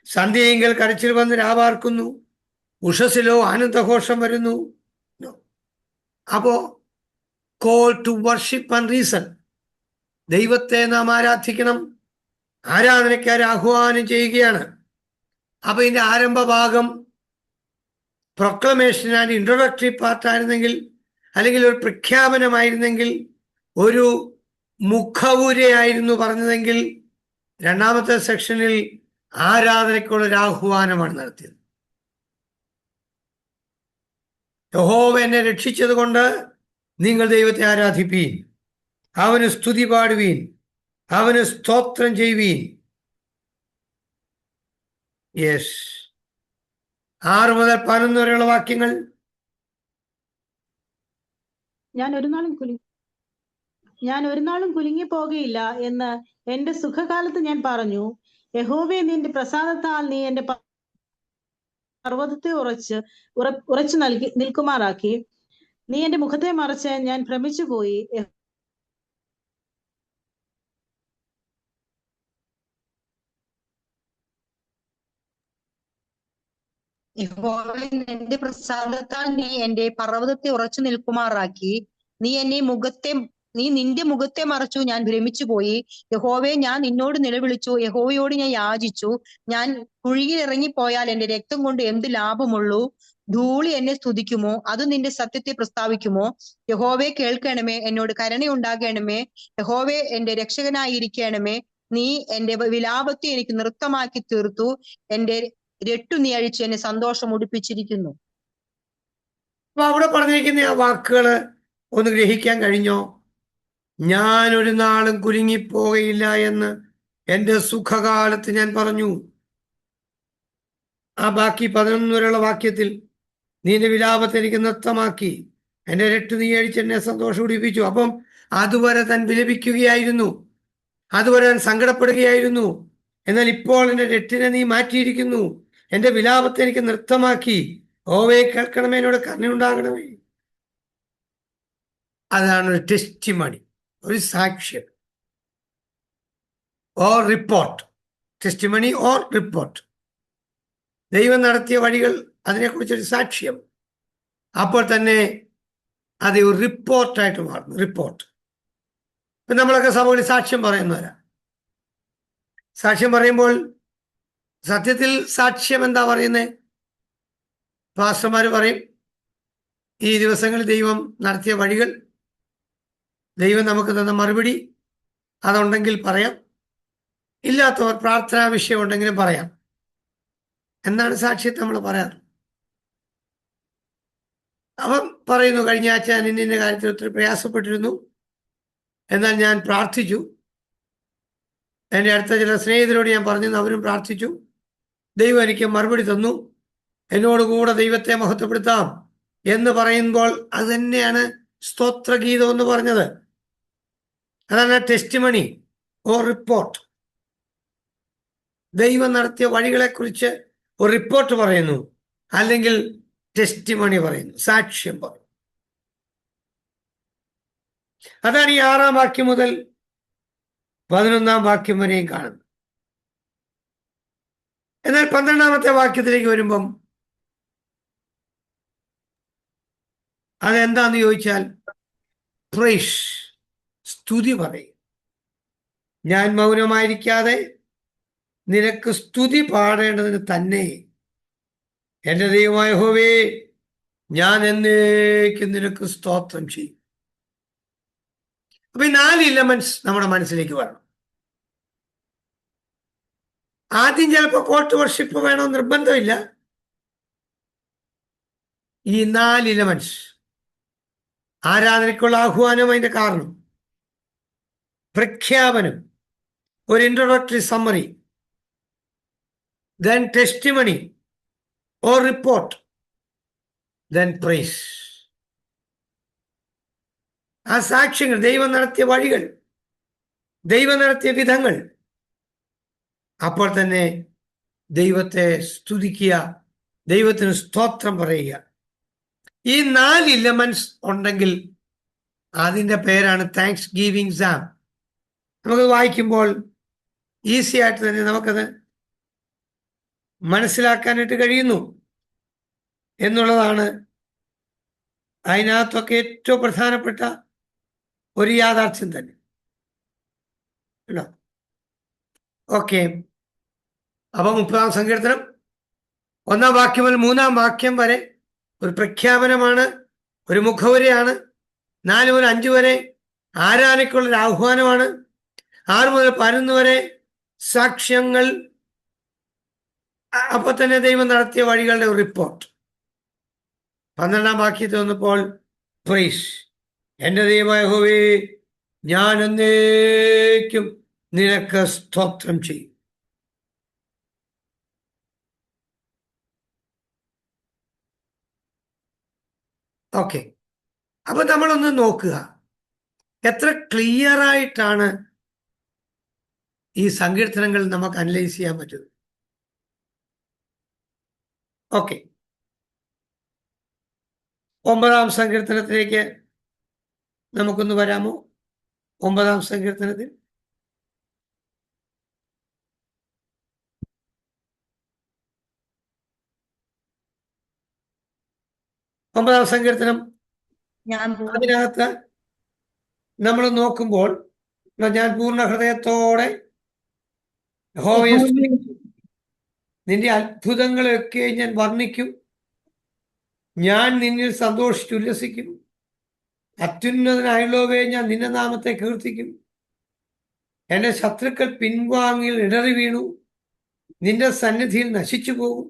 സന്ധ്യയെങ്കിൽ കരച്ചിൽ വന്ന് രാവാർക്കുന്നു, ഉഷസ്സിലോ ആനന്ദഘോഷം വരുന്നു. അപ്പോ call to worship and reason. ദൈവത്തെ നാം ആരാധിക്കണം, ആരാധനയ്ക്കാർ ആഹ്വാനം ചെയ്യുകയാണ്. അപ്പൊ ഇതിന്റെ ആരംഭ ഭാഗം പ്രൊക്ലമേഷൻ ആൻഡ് ഇൻട്രൊഡക്ടറി പാർട്ടായിരുന്നെങ്കിൽ, അല്ലെങ്കിൽ ഒരു പ്രഖ്യാപനമായിരുന്നെങ്കിൽ, ഒരു മുഖവുരയായിരുന്നു പറഞ്ഞതെങ്കിൽ, രണ്ടാമത്തെ സെക്ഷനിൽ ആരാധനയ്ക്കുള്ള ഒരു ആഹ്വാനമാണ് നടത്തിയത്. യഹോവ എന്നെ രക്ഷിച്ചത് കൊണ്ട് നിങ്ങൾ ദൈവത്തെ ആരാധിപ്പീൻ, അവന് സ്തുതി പാടുവീൻ, അവന് സ്തോത്രം ചെയ്യുവീൻ. യെസ്, 6 മുതൽ 11 വരെയുള്ള വാക്യങ്ങൾ. ഞാൻ ഒരു നാളും കുലുങ്ങി പോകുകയില്ല എന്ന് എന്റെ സുഖകാലത്ത് ഞാൻ പറഞ്ഞു. യഹോവേ, നിന്റെ പ്രസാദത്താൽ നീ എന്റെ പർവ്വതത്തെ ഉറച്ചു നിൽക്കുമാറാക്കി. നീ എന്റെ മുഖത്തെ മറച്ച് ഞാൻ ഭ്രമിച്ചു പോയി. യഹോവേ, നിന്റെ പ്രസാദത്താൽ നീ എന്റെ പർവ്വതത്തെ ഉറച്ചു നിൽക്കുമാറാക്കി. നീ നിന്റെ മുഖത്തെ മറച്ചു, ഞാൻ ഭ്രമിച്ചു പോയി. യഹോവേ, ഞാൻ നിന്നോട് നിലവിളിച്ചു, യഹോവയോട് ഞാൻ യാചിച്ചു. ഞാൻ കുഴിയിൽ ഇറങ്ങിപ്പോയാൽ എന്റെ രക്തം കൊണ്ട് എന്ത് ലാഭമുള്ളൂ? ധൂളി എന്നെ സ്തുതിക്കുമോ? അത് നിന്റെ സത്യത്തെ പ്രസ്താവിക്കുമോ? യഹോവേ, കേൾക്കണമേ, എന്നോട് കരുണയുണ്ടാകണമേ. യഹോവേ, എന്റെ രക്ഷകനായിരിക്കണമേ. നീ എന്റെ വിലാപത്തെ എനിക്ക് നൃത്തമാക്കി തീർത്തു. എന്റെ രട്ടു നീ അഴിച്ച് എന്നെ സന്തോഷം ഉടിപ്പിച്ചിരിക്കുന്നു. അപ്പൊ അവിടെ പറഞ്ഞിരിക്കുന്ന ആ വാക്കുകള് ഒന്ന് ഗ്രഹിക്കാൻ കഴിഞ്ഞോ? ഞാൻ ഒരു നാളും കുലുങ്ങിപ്പോകയില്ല എന്ന് എൻ്റെ സുഖകാലത്ത് ഞാൻ പറഞ്ഞു. ആ ബാക്കി 11 വരെയുള്ള വാക്യത്തിൽ, നീ എൻ്റെ വിലാപത്തെ എനിക്ക് നൃത്തമാക്കി, എൻ്റെ രട്ട് നീ അഴിച്ച് എന്നെ സന്തോഷം ഉടിപ്പിച്ചു. അപ്പം അതുവരെ താൻ വിലപിക്കുകയായിരുന്നു, അതുവരെ താൻ സങ്കടപ്പെടുകയായിരുന്നു. എന്നാൽ ഇപ്പോൾ എൻ്റെ രട്ടിനെ നീ മാറ്റിയിരിക്കുന്നു, എൻ്റെ വിലാപത്തെ എനിക്ക് നൃത്തമാക്കി. ഓവേ, കേൾക്കണമേ, എന്നോട് കരുണയുണ്ടാകണമേ. അതാണ് ഒരു ടെസ്റ്റിമണി, ഒരു സാക്ഷ്യം, or report. Testimony or report. ദൈവം നടത്തിയ വഴികൾ, അതിനെക്കുറിച്ചൊരു സാക്ഷ്യം. അപ്പോൾ തന്നെ അത് ഒരു റിപ്പോർട്ടായിട്ട് മാറുന്നു. റിപ്പോർട്ട്. ഇപ്പം നമ്മളൊക്കെ സഭകളിൽ സാക്ഷ്യം പറയുന്നവരാ. സാക്ഷ്യം പറയുമ്പോൾ സത്യത്തിൽ സാക്ഷ്യം എന്താ പറയുന്നത്? പാസ്റ്റർമാർ പറയും, ഈ ദിവസങ്ങളിൽ ദൈവം നടത്തിയ വഴികൾ, ദൈവം നമുക്ക് തന്ന മറുപടി, അതുണ്ടെങ്കിൽ പറയാം. ഇല്ലാത്തവർ പ്രാർത്ഥനാ വിഷയം ഉണ്ടെങ്കിലും പറയാം എന്നാണ് സാക്ഷ്യത്തെ നമ്മൾ പറയാറ്. അവൻ പറയുന്നു, കഴിഞ്ഞ ആഴ്ച ഞാൻ ഇന്ന കാര്യത്തിൽ ഒത്തിരി പ്രയാസപ്പെട്ടിരുന്നു, എന്നാൽ ഞാൻ പ്രാർത്ഥിച്ചു. എൻ്റെ അടുത്ത ചില സ്നേഹിതരോട് ഞാൻ പറഞ്ഞു, അവരും പ്രാർത്ഥിച്ചു. ദൈവം എനിക്ക് മറുപടി തന്നു. എന്നോടുകൂടെ ദൈവത്തെ മഹത്വപ്പെടുത്താം എന്ന് പറയുമ്പോൾ അത് തന്നെയാണ് സ്തോത്രഗീതം എന്ന് പറഞ്ഞത്. അതാണ് ടെസ്റ്റിമണി ഓർ റിപ്പോർട്ട്. ദൈവം നടത്തിയ വഴികളെക്കുറിച്ച് ഒരു റിപ്പോർട്ട് പറയുന്നു, അല്ലെങ്കിൽ ടെസ്റ്റിമണി പറയുന്നു, സാക്ഷ്യം പറയുന്നു. അതാണ് ഈ 6-ാം വാക്യം മുതൽ 11-ാം വാക്യം വരെയും കാണുന്നത്. എന്നാൽ 12-ാമത്തെ വാക്യത്തിലേക്ക് വരുമ്പം അതെന്താന്ന് ചോദിച്ചാൽ, പ്രൈസ്, സ്തുതി പറയും. ഞാൻ മൗനമായിരിക്കാതെ നിനക്ക് സ്തുതി പാടേണ്ടതിന് തന്നെ എൻ്റെ ദൈവമായ യഹോവേ, ഞാൻ എന്നേക്കും നിനക്ക് സ്തോത്രം ചെയ്യും. അപ്പൊ ഈ 4 എലമെന്റ്സ് നമ്മുടെ മനസ്സിലേക്ക് വരണം. ആദ്യം ചിലപ്പോൾ കോട്ട് വർഷിപ്പ് വേണോ നിർബന്ധമില്ല. ഈ 4 എലമെന്റ്സ്, ആരാധനയ്ക്കുള്ള ആഹ്വാനം, അതിന്റെ കാരണം, പ്രഖ്യാപനം, ഒരു introductory summary, then testimony or report, then praise. ആ സാക്ഷ്യങ്ങൾ, ദൈവം നടത്തിയ വഴികൾ, ദൈവം നടത്തിയ വിധങ്ങൾ, അപ്പോൾ തന്നെ ദൈവത്തെ സ്തുതിക്കുക, ദൈവത്തിന് സ്തോത്രം പറയുക. ഈ 4 എലമെന്റ്സ് ഉണ്ടെങ്കിൽ അതിൻ്റെ പേരാണ് താങ്ക്സ് ഗിവിംഗ് സാം. നമുക്ക് വായിക്കുമ്പോൾ ഈസി ആയിട്ട് തന്നെ നമുക്കത് മനസ്സിലാക്കാനായിട്ട് കഴിയുന്നു എന്നുള്ളതാണ് അതിനകത്തൊക്കെ ഏറ്റവും പ്രധാനപ്പെട്ട ഒരു യാഥാർത്ഥ്യം തന്നെ. ഓക്കെ, അപ്പൊ 30-ാം സങ്കീർത്തനം 1-ാം വാക്യം മുതൽ 3-ാം വാക്യം വരെ ഒരു പ്രഖ്യാപനമാണ്, ഒരു മുഖവുരയാണ്. 4 മുതൽ 5 വരെ ആരാധനയ്ക്കുള്ളൊരു ആഹ്വാനമാണ്. 6 മുതൽ 11 വരെ സാക്ഷ്യങ്ങൾ, അപ്പൊ തന്നെ ദൈവം നടത്തിയ വഴികളുടെ ഒരു റിപ്പോർട്ട്. 12-ാം വാക്യത്തിൽ വന്നപ്പോൾ പ്രൈസ്, എൻ്റെ ദൈവമായ യഹോവേ, ഞാൻ എന്നേക്കും നിനക്ക് സ്തോത്രം ചെയ്യും. ഓക്കെ, അപ്പൊ നമ്മളൊന്ന് നോക്കുക എത്ര ക്ലിയർ ആയിട്ടാണ് ഈ സങ്കീർത്തനങ്ങൾ നമുക്ക് അനലൈസ് ചെയ്യാൻ പറ്റുന്നത്. ഓക്കെ, 9-ാം സങ്കീർത്തനത്തിലേക്ക് നമുക്കൊന്ന് വരാമോ? 9-ാം സങ്കീർത്തനത്തിൽ ഒമ്പതാം സങ്കീർത്തനം, അതിനകത്ത് നമ്മൾ നോക്കുമ്പോൾ, ഞാൻ പൂർണ്ണ ഹൃദയത്തോടെ യഹോവയെ സ്തുതിക്കും, നിന്റെ അത്ഭുതങ്ങളൊക്കെ ഞാൻ വർണ്ണിക്കും, ഞാൻ നിന്നിൽ സന്തോഷിച്ചുല്ലസിക്കും. അത്യുന്നതനായുള്ളവേ, ഞാൻ നിന്റെ നാമത്തെ കീർത്തിക്കും. എൻ്റെ ശത്രുക്കൾ പിൻവാങ്ങിൽ ഇടറി വീണു, നിന്റെ സന്നിധിയിൽ നശിച്ചു പോകും.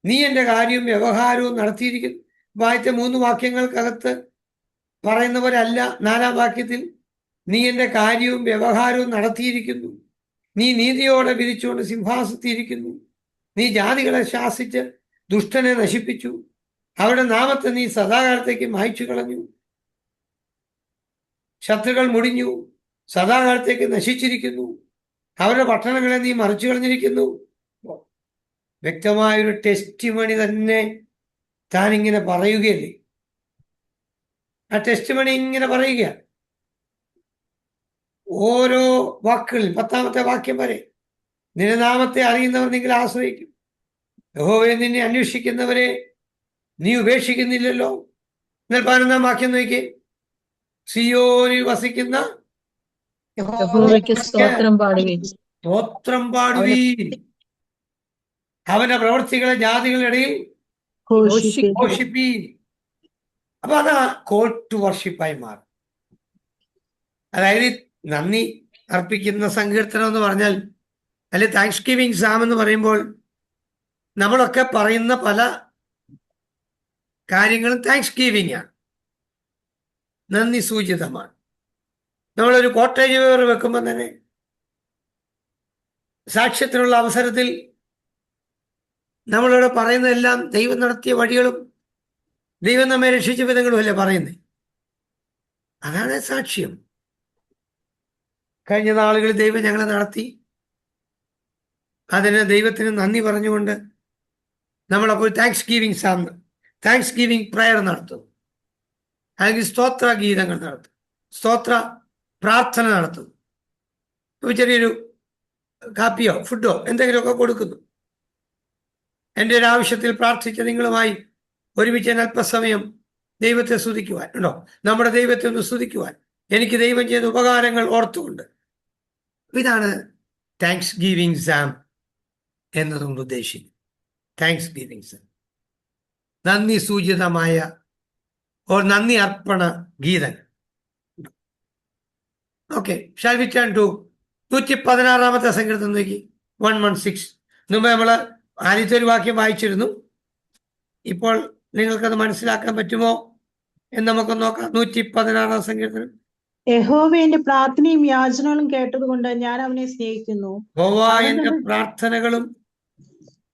നീ എൻ്റെ കാര്യവും വ്യവഹാരവും നടത്തിയിരിക്കുന്നു. വായിച്ച 3 വാക്യങ്ങൾക്കകത്ത് പറയുന്നവരല്ല 4-ാം വാക്യത്തിൽ നീ എൻ്റെ കാര്യവും വ്യവഹാരവും നടത്തിയിരിക്കുന്നു. നീ നീതിയോടെ വിധിച്ചുകൊണ്ട് സിംഹാസനത്തിയിരിക്കുന്നു. നീ ജാതികളെ ശാസിച്ച് ദുഷ്ടനെ നശിപ്പിച്ചു. അവരുടെ നാമത്തെ നീ സദാകാലത്തേക്ക് മായ്ച്ചു കളഞ്ഞു. ശത്രുക്കൾ മുടിഞ്ഞു, സദാകാലത്തേക്ക് നശിച്ചിരിക്കുന്നു. അവരുടെ പട്ടണങ്ങളെ നീ മറിച്ചു കളഞ്ഞിരിക്കുന്നു. വ്യക്തമായൊരു ടെസ്റ്റിമണി തന്നെ താൻ ഇങ്ങനെ പറയുകയല്ലേ. ആ ടെസ്റ്റിമണി ഇങ്ങനെ പറയുക ഓരോ വാക്കുകളിൽ 10-ാമത്തെ വാക്യം വരെ. നിന്റെ നാമത്തെ അറിയുന്നവർ നിങ്ങൾ ആശ്രയിക്കും. യഹോവയെ നിന്നെ അന്വേഷിക്കുന്നവരെ നീ ഉപേക്ഷിക്കുന്നില്ലല്ലോ. എന്നാൽ 11-ാം വാക്യം നോക്കി. സിയോനിൽ വസിക്കുന്ന യഹോവയ്ക്ക് സ്തോത്രം പാടുവിൻ. സ്തോത്രം പാടുവീൻ. അവന്റെ പ്രവൃത്തികളെ ജാതികളുടെ ഇടയിൽ ഘോഷിപ്പിൻ. ഘോഷിപ്പീൻ. അപ്പൊ അതാ കോൾ ടു വർഷിപ്പായി മാറും. അതായത് നന്ദി അർപ്പിക്കുന്ന സങ്കീർത്തനം എന്ന് പറഞ്ഞാൽ, അല്ലെ താങ്ക്സ് ഗിവിംഗ് സാം എന്ന് പറയുമ്പോൾ നമ്മളൊക്കെ പറയുന്ന പല കാര്യങ്ങളും താങ്ക്സ് ഗിവിംഗ് ആണ്, നന്ദി സൂചിതമാണ്. നമ്മളൊരു കോട്ടേജ് വെക്കുമ്പോൾ തന്നെ സാക്ഷ്യത്തിനുള്ള അവസരത്തിൽ നമ്മളിവിടെ പറയുന്നതെല്ലാം ദൈവം നടത്തിയ വഴികളും ദൈവം നമ്മെ രക്ഷിച്ച വിധങ്ങളും അല്ലേ പറയുന്നത്. അതാണ് സാക്ഷ്യം. കഴിഞ്ഞ നാളുകളിൽ ദൈവം ഞങ്ങളെ നടത്തി, അതിന് ദൈവത്തിന് നന്ദി പറഞ്ഞുകൊണ്ട് നമ്മളപ്പോൾ thanksgiving psalm, thanksgiving prayer നടത്തുന്നു, അല്ലെങ്കിൽ സ്തോത്ര ഗീതങ്ങൾ നടത്തും, സ്തോത്ര പ്രാർത്ഥന നടത്തുന്നു. ഇപ്പോൾ ചെറിയൊരു കാപ്പിയോ ഫുഡോ എന്തെങ്കിലുമൊക്കെ കൊടുക്കുന്നു. എൻ്റെ ഒരു ആവശ്യത്തിൽ പ്രാർത്ഥിച്ച നിങ്ങളുമായി ഒരുമിച്ച് അല്പസമയം ദൈവത്തെ സ്തുതിക്കുവാൻ ഉണ്ടോ, നമ്മുടെ ദൈവത്തെ ഒന്ന് സ്തുതിക്കുവാൻ, എനിക്ക് ദൈവം ചെയ്ത ഉപകാരങ്ങൾ ഓർത്തുകൊണ്ട്. ഇതാണ് താങ്ക്സ് ഗിവിംഗ് സാം എന്നതുകൊണ്ട് ഉദ്ദേശിക്കുന്നത്. താങ്ക്സ് ഗിവിംഗ് സാം, നന്ദി സൂചിതമായ നന്ദി അർപ്പണ ഗീതങ്ങൾ. Okay, shall we turn to 116-ാമത്തെ സങ്കീർത്തനം നോക്കി. 116. മുമ്പ് നമ്മൾ ആദ്യത്തെ ഒരു വാക്യം വായിച്ചിരുന്നു. ഇപ്പോൾ നിങ്ങൾക്കത് മനസ്സിലാക്കാൻ പറ്റുമോ എന്ന് നമുക്ക് നോക്കാം. 116-ാം സങ്കീർത്തനം. യഹോവ എന്റെ പ്രാർത്ഥനയും യാചനകളും കേട്ടതുകൊണ്ട് ഞാൻ അവനെ സ്നേഹിക്കുന്നു. യഹോവ എന്റെ പ്രാർത്ഥനകളും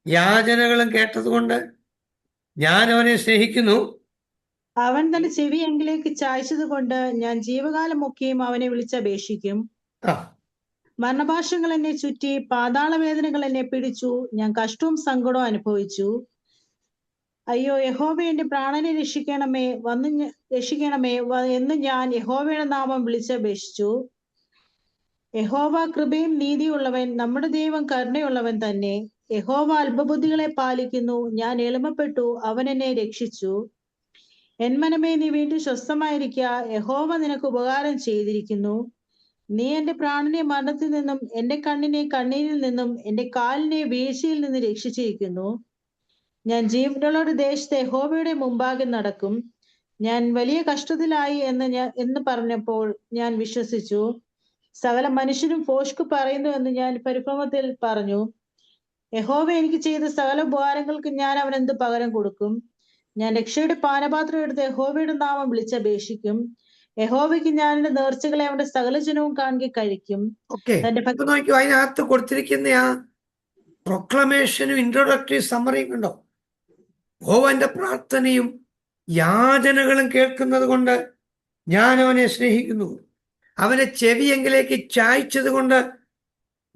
യാചനകളും കേട്ടതുകൊണ്ട് ഞാൻ അവനെ സ്നേഹിക്കുന്നു. അവൻ തന്റെ ചെവി എങ്കിലേക്ക് ചായ്ച്ചത് കൊണ്ട് ഞാൻ ജീവകാലമൊക്കെയും അവനെ വിളിച്ചപേക്ഷിക്കും. മരണപാശങ്ങൾ എന്നെ ചുറ്റി, പാതാളവേദനകൾ എന്നെ പിടിച്ചു, ഞാൻ കഷ്ടവും സങ്കടവും അനുഭവിച്ചു. അയ്യോ, യഹോവ എന്റെ പ്രാണനെ രക്ഷിക്കണമേ, രക്ഷിക്കണമേ എന്ന് ഞാൻ യഹോവയുടെ നാമം വിളിച്ചപേക്ഷിച്ചു. യഹോവ കൃപയും നീതിയുള്ളവൻ, നമ്മുടെ ദൈവം കരുണയുള്ളവൻ തന്നെ. യഹോവ അല്പബുദ്ധികളെ പാലിക്കുന്നു, ഞാൻ എളിമപ്പെട്ടു, അവൻ എന്നെ രക്ഷിച്ചു. എൻ മനമേ, നീ വീണ്ടും സ്വസ്ഥമായിരിക്കുക, യഹോവ നിനക്ക് ഉപകാരം ചെയ്തിരിക്കുന്നു. നീ എന്റെ പ്രാണനെ മരണത്തിൽ നിന്നും എന്റെ കണ്ണിനെ കണ്ണീരിൽ നിന്നും എന്റെ കാലിനെ വീഴ്ചയിൽ നിന്ന് രക്ഷിച്ചിരിക്കുന്നു. ഞാൻ ജീവനുള്ളവരുടെ ദേശത്തെ യഹോവയുടെ മുമ്പാകെ നടക്കും. ഞാൻ വലിയ കഷ്ടത്തിലായി എന്ന് പറഞ്ഞപ്പോൾ ഞാൻ വിശ്വസിച്ചു. സകല മനുഷ്യരും ഭോഷ്ക് പറയുന്നു എന്ന് ഞാൻ പരിഭ്രമത്തിൽ പറഞ്ഞു. യഹോവ എനിക്ക് ചെയ്ത സകല ഉപകാരങ്ങൾക്ക് ഞാൻ അവനെന്ത് പകരം കൊടുക്കും? ഞാൻ രക്ഷയുടെ പാനപാത്രം എടുത്ത് യഹോവയുടെ നാമം വിളിച്ചപേക്ഷിക്കും. യഹോവയ്ക്ക് ഞാൻ എന്റെ നേർച്ചകളെ അവന്റെ സകല ജനവും കാണുക കഴിക്കും. അതിനകത്ത് കൊടുത്തിരിക്കുന്ന ആ പ്രൊക്ലമേഷനും ഇൻട്രോഡക്ടറി സമ്മറിയും ഉണ്ടോ? യഹോവന്റെ പ്രാർത്ഥനയും യാചനകളും കേൾക്കുന്നത് കൊണ്ട് ഞാൻ അവനെ സ്നേഹിക്കുന്നു. അവനെ ചെവിയെങ്കിലേക്ക് ചായ്ച്ചത് കൊണ്ട്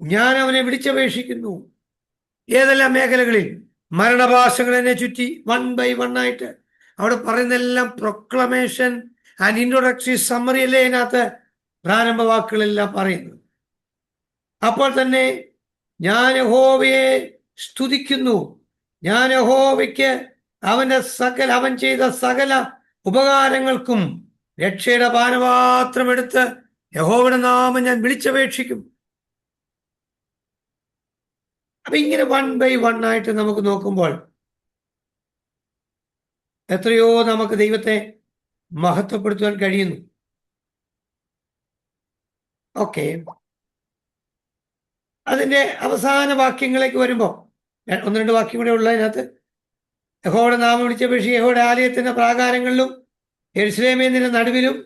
ഞാൻ അവനെ വിളിച്ചപേക്ഷിക്കുന്നു. ഏതെല്ലാം മേഖലകളിൽ? മരണഭാഷകൾ എന്നെ ചുറ്റി, 1 by 1 ആയിട്ട് അവിടെ പറയുന്നതെല്ലാം പ്രൊക്ലമേഷൻ ആൻഡ് ഇൻട്രോഡക്ടറി സമ്മറി അല്ലേ അതിനകത്ത് പ്രാരംഭ വാക്കുകളെല്ലാം പറയുന്നു. അപ്പോൾ തന്നെ ഞാൻ യഹോവയെ സ്തുതിക്കുന്നു, ഞാൻ യഹോവയ്ക്ക് അവൻ ചെയ്ത സകല ഉപകാരങ്ങൾക്കും രക്ഷയുടെ പാനപാത്രം എടുത്ത് യഹോവയുടെ നാമം ഞാൻ വിളിച്ചപേക്ഷിക്കും. അപ്പൊ ഇങ്ങനെ 1 by 1 ആയിട്ട് നമുക്ക് നോക്കുമ്പോൾ എത്രയോ നമുക്ക് ദൈവത്തെ മഹത്വപ്പെടുത്തുവാൻ കഴിയുന്നു. ഓക്കെ, അതിന്റെ അവസാന വാക്യങ്ങളിലേക്ക് വരുമ്പോൾ 1-2 വാക്യം കൂടെ ഉള്ളതിനകത്ത് യഹോവയുടെ നാമം വിളിച്ചപേക്ഷിച്ച് യഹോവയുടെ ആലയത്തിന്റെ പ്രാകാരങ്ങളിലും യെരൂശലേമിന്റെ നടുവിലും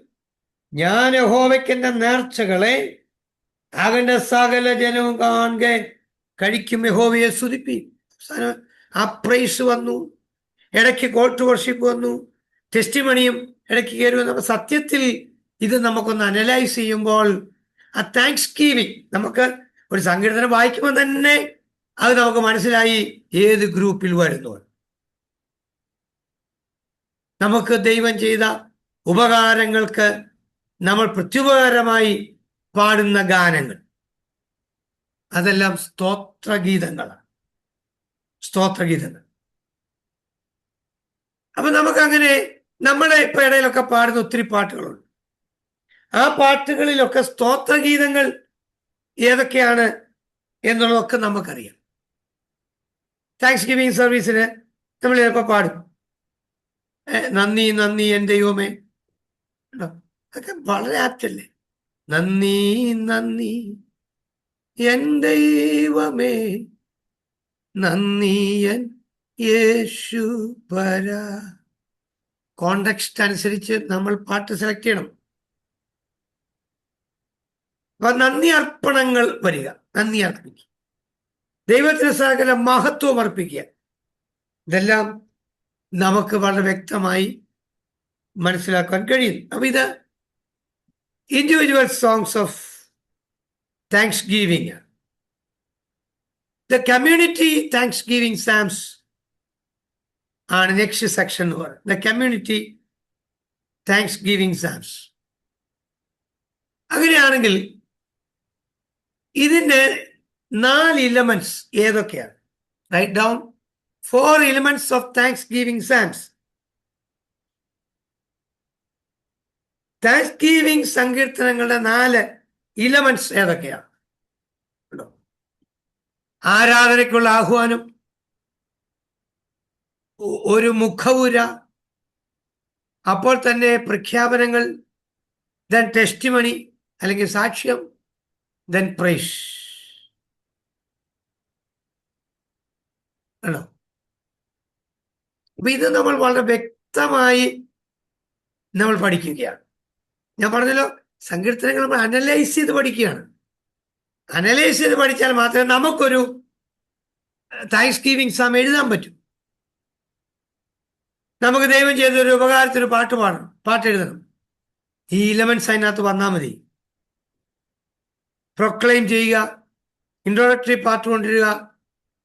ഞാൻ യഹോവയ്ക്ക് എന്റെ നേർച്ചകളെ അവന്റെ സകല ജനവും കാണുക കഴിക്കും യഹോവയെ സ്തുതിപ്പി. ആ പ്രൈസ് വന്നു, ഇടയ്ക്ക് കോൾ ടു വർഷിപ്പ് വന്നു, ടെസ്റ്റിമണിയും ഇടയ്ക്ക് കയറി വന്നു. അപ്പൊ സത്യത്തിൽ ഇത് നമുക്കൊന്ന് അനലൈസ് ചെയ്യുമ്പോൾ ആ താങ്ക്സ് ഗീവിങ്, നമുക്ക് ഒരു സങ്കീർത്തനം വായിക്കുമ്പോൾ തന്നെ അത് നമുക്ക് മനസ്സിലായി ഏത് ഗ്രൂപ്പിൽ വരുന്നു. നമുക്ക് ദൈവം ചെയ്ത ഉപകാരങ്ങൾക്ക് നമ്മൾ പ്രത്യുപകാരമായി പാടുന്ന ഗാനങ്ങൾ, അതെല്ലാം സ്തോത്രഗീതങ്ങളാണ്. സ്തോത്രഗീതങ്ങൾ. അപ്പൊ നമുക്കങ്ങനെ നമ്മുടെ ഇപ്പൊ ഇടയിലൊക്കെ പാടുന്ന ഒത്തിരി പാട്ടുകളുണ്ട്. ആ പാട്ടുകളിലൊക്കെ സ്തോത്രഗീതങ്ങൾ ഏതൊക്കെയാണ് എന്നുള്ളതൊക്കെ നമുക്കറിയാം. താങ്ക്സ് ഗിവിങ് സർവീസിന് നമ്മൾ ചിലപ്പോൾ പാടും നന്ദി നന്ദി എൻ്റെ ദൈവമേ, അതൊക്കെ വളരെ ആപ്റ്റല്ലേ. നന്ദി നന്ദി എൻ്റെ ദൈവമേ, നന്ദി എൻ യേശു പരാ. കോണ്ടെക്സ്റ്റ് അനുസരിച്ച് നമ്മൾ പാട്ട് സെലക്ട് ചെയ്യണം. അപ്പൊ നന്ദി അർപ്പണങ്ങൾ വരിക, നന്ദി അർപ്പിക്കുക, ദൈവത്തിന് സകല മഹത്വം അർപ്പിക്കുക. ഇതെല്ലാം നമുക്ക് വളരെ വ്യക്തമായി മനസ്സിലാക്കാൻ കഴിയും. അപ്പൊ ഇത് individual songs of thanksgiving. The community thanksgiving psalms ആണ് നെക്സ്റ്റ് സെക്ഷൻ എന്ന് പറയുന്നത്. The community thanksgiving psalms. അങ്ങനെയാണെങ്കിൽ ഇതിന്റെ 4 എലമെന്റ്സ് ഏതൊക്കെയാണ്? Write down 4 elements of thanksgiving psalms. Thanksgiving സങ്കീർത്തനങ്ങളുടെ 4 എലമെന്റ്സ് ഏതൊക്കെയാണ്? ആരാധനയ്ക്കുള്ള ആഹ്വാനം, ഒരു മുഖവുര, അപ്പോൾ തന്നെ പ്രഖ്യാപനങ്ങൾ, ദെൻ ടെസ്റ്റിമണി അല്ലെങ്കിൽ സാക്ഷ്യം, ദെൻ പ്രൈസ്. ആണോ? അപ്പൊ ഇത് നമ്മൾ വളരെ വ്യക്തമായി നമ്മൾ പഠിക്കുകയാണ്. ഞാൻ പറഞ്ഞല്ലോ, സങ്കീർത്തനങ്ങൾ നമ്മൾ അനലൈസ് ചെയ്ത് പഠിക്കുകയാണ്. അനലൈസ് ചെയ്ത് പഠിച്ചാൽ മാത്രമേ നമുക്കൊരു താങ്ക്സ് ഗീവിങ് സാം എഴുതാൻ പറ്റൂ. നമുക്ക് ദൈവം ചെയ്തൊരു ഉപകാരത്തിന് പാട്ട് എഴുതണം. ഈ എലമെന്റ്സ് അതിനകത്ത് വന്നാൽ മതി. പ്രൊക്ലെയിം ചെയ്യുക, ഇൻട്രോഡക്ടറി പാർട്ട് കൊണ്ടുവരിക,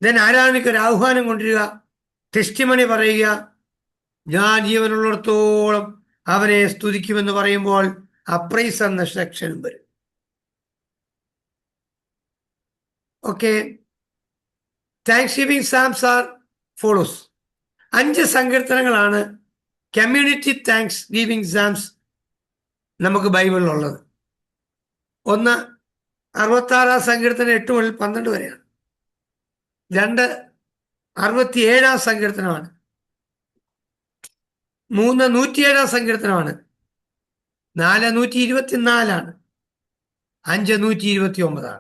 ദെൻ ആരാധനയ്ക്ക് ഒരു ആഹ്വാനം കൊണ്ടുവരിക, ടെസ്റ്റിമണി പറയുക, ഞാൻ ജീവനുള്ളിടത്തോളം അവനെ സ്തുതിക്കുമെന്ന് പറയുമ്പോൾ അപ്രൈസ് എന്ന സെക്ഷനും വരും. Okay, thanksgiving psalms are follows. 5 സങ്കീർത്തനങ്ങളാണ് കമ്മ്യൂണിറ്റി താങ്ക്സ് ഗിവിങ് സാംസ് നമുക്ക് ബൈബിളിലുള്ളത്. ഒന്ന് 66 സങ്കീർത്തനം 8 മുതൽ 12 വരെയാണ്. 2 67 സങ്കീർത്തനമാണ്. 3 107 സങ്കീർത്തനമാണ്. 4 124 5 129.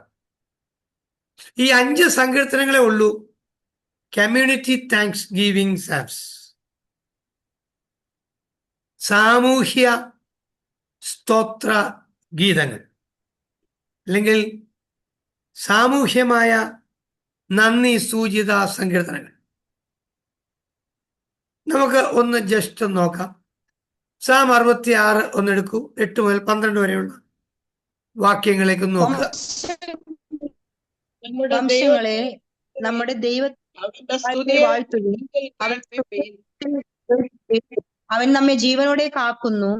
ഈ 5 സങ്കീർത്തനങ്ങളെ ഉള്ളൂ കമ്മ്യൂണിറ്റി താങ്ക്സ് ഗീവിങ് സാംസ്. സാമൂഹ്യ സ്തോത്ര ഗീതങ്ങൾ അല്ലെങ്കിൽ സാമൂഹ്യമായ നന്ദി സൂചിത സങ്കീർത്തനങ്ങൾ. നമുക്ക് ഒന്ന് ജസ്റ്റ് നോക്കാം. സാം 66 ഒന്നെടുക്കൂ. 8 മുതൽ 12 വരെയുള്ള വാക്യങ്ങളിലേക്ക് നോക്കാം. വംശങ്ങളെ നമ്മുടെ അവന്റെ സ്തുതിയെ വാഴ്ത്തുവിൻ. കേൾപ്പിപ്പീൻ. അവൻ നമ്മെ ജീവനോടെ കാക്കുന്നു,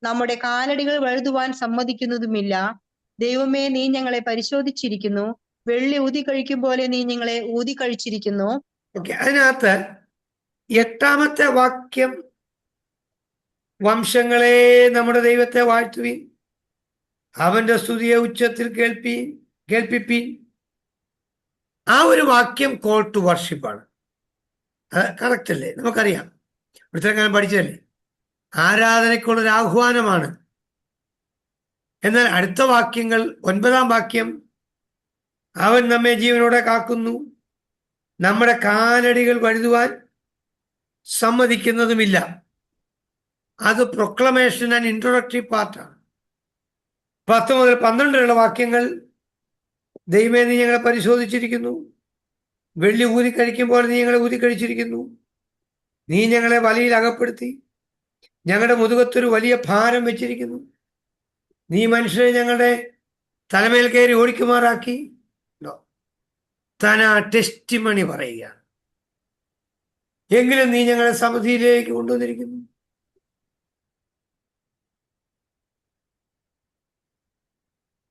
നമ്മുടെ കാലടികൾ വഴുതുവാൻ സമ്മതിക്കുന്നതുമില്ല. ദൈവമേ, നീ ഞങ്ങളെ പരിശോധിച്ചിരിക്കുന്നു, വെള്ളി ഊതി കഴിക്കും പോലെ നീ ഞങ്ങളെ ഊതി കഴിച്ചിരിക്കുന്നു. ഓക്കെ, അതിനകത്ത് 8ാമത്തെ വാക്യം, വംശങ്ങളെ നമ്മുടെ ദൈവത്തെ വാഴ്ത്തുവിൻ, അവന്റെ സ്തുതിയെ ഉച്ചത്തിൽ കേൾപ്പിപ്പീൻ. ആ ഒരു വാക്യം കോൾ ടു വർഷിപ്പാണ്. അത് കറക്റ്റ് അല്ലേ? നമുക്കറിയാം, ഇവിടുത്തെ പഠിച്ചതല്ലേ. ആരാധനയ്ക്കുള്ളൊരു ആഹ്വാനമാണ്. എന്നാൽ അടുത്ത വാക്യങ്ങൾ, 9ാം വാക്യം, അവൻ നമ്മെ ജീവനോടെ കാക്കുന്നു, നമ്മുടെ കാലടികൾ വഴുതുവാൻ സമ്മതിക്കുന്നതുമില്ല. അത് പ്രൊക്ലമേഷൻ ആൻഡ് ഇൻട്രോഡക്ടറി പാർട്ടാണ്. 10 മുതൽ 12 വരെയുള്ള വാക്യങ്ങൾ, ദൈവമേ നീ ഞങ്ങളെ പരിശോധിച്ചിരിക്കുന്നു, വെള്ളി ഊതിക്കഴിക്കുമ്പോൾ നീ ഞങ്ങളെ ഊതിക്കഴിച്ചിരിക്കുന്നു, നീ ഞങ്ങളെ വലയിൽ അകപ്പെടുത്തി ഞങ്ങളുടെ മുതുകത്തൊരു വലിയ ഭാരം വെച്ചിരിക്കുന്നു, നീ മനുഷ്യരെ ഞങ്ങളുടെ തലമേൽ കയറി ഓടിക്കുമാറാക്കി. താൻ ആ ടെസ്റ്റിമണി പറയുക, എങ്കിലും നീ ഞങ്ങളെ സമൃദ്ധിയിലേക്ക് കൊണ്ടുവന്നിരിക്കുന്നു.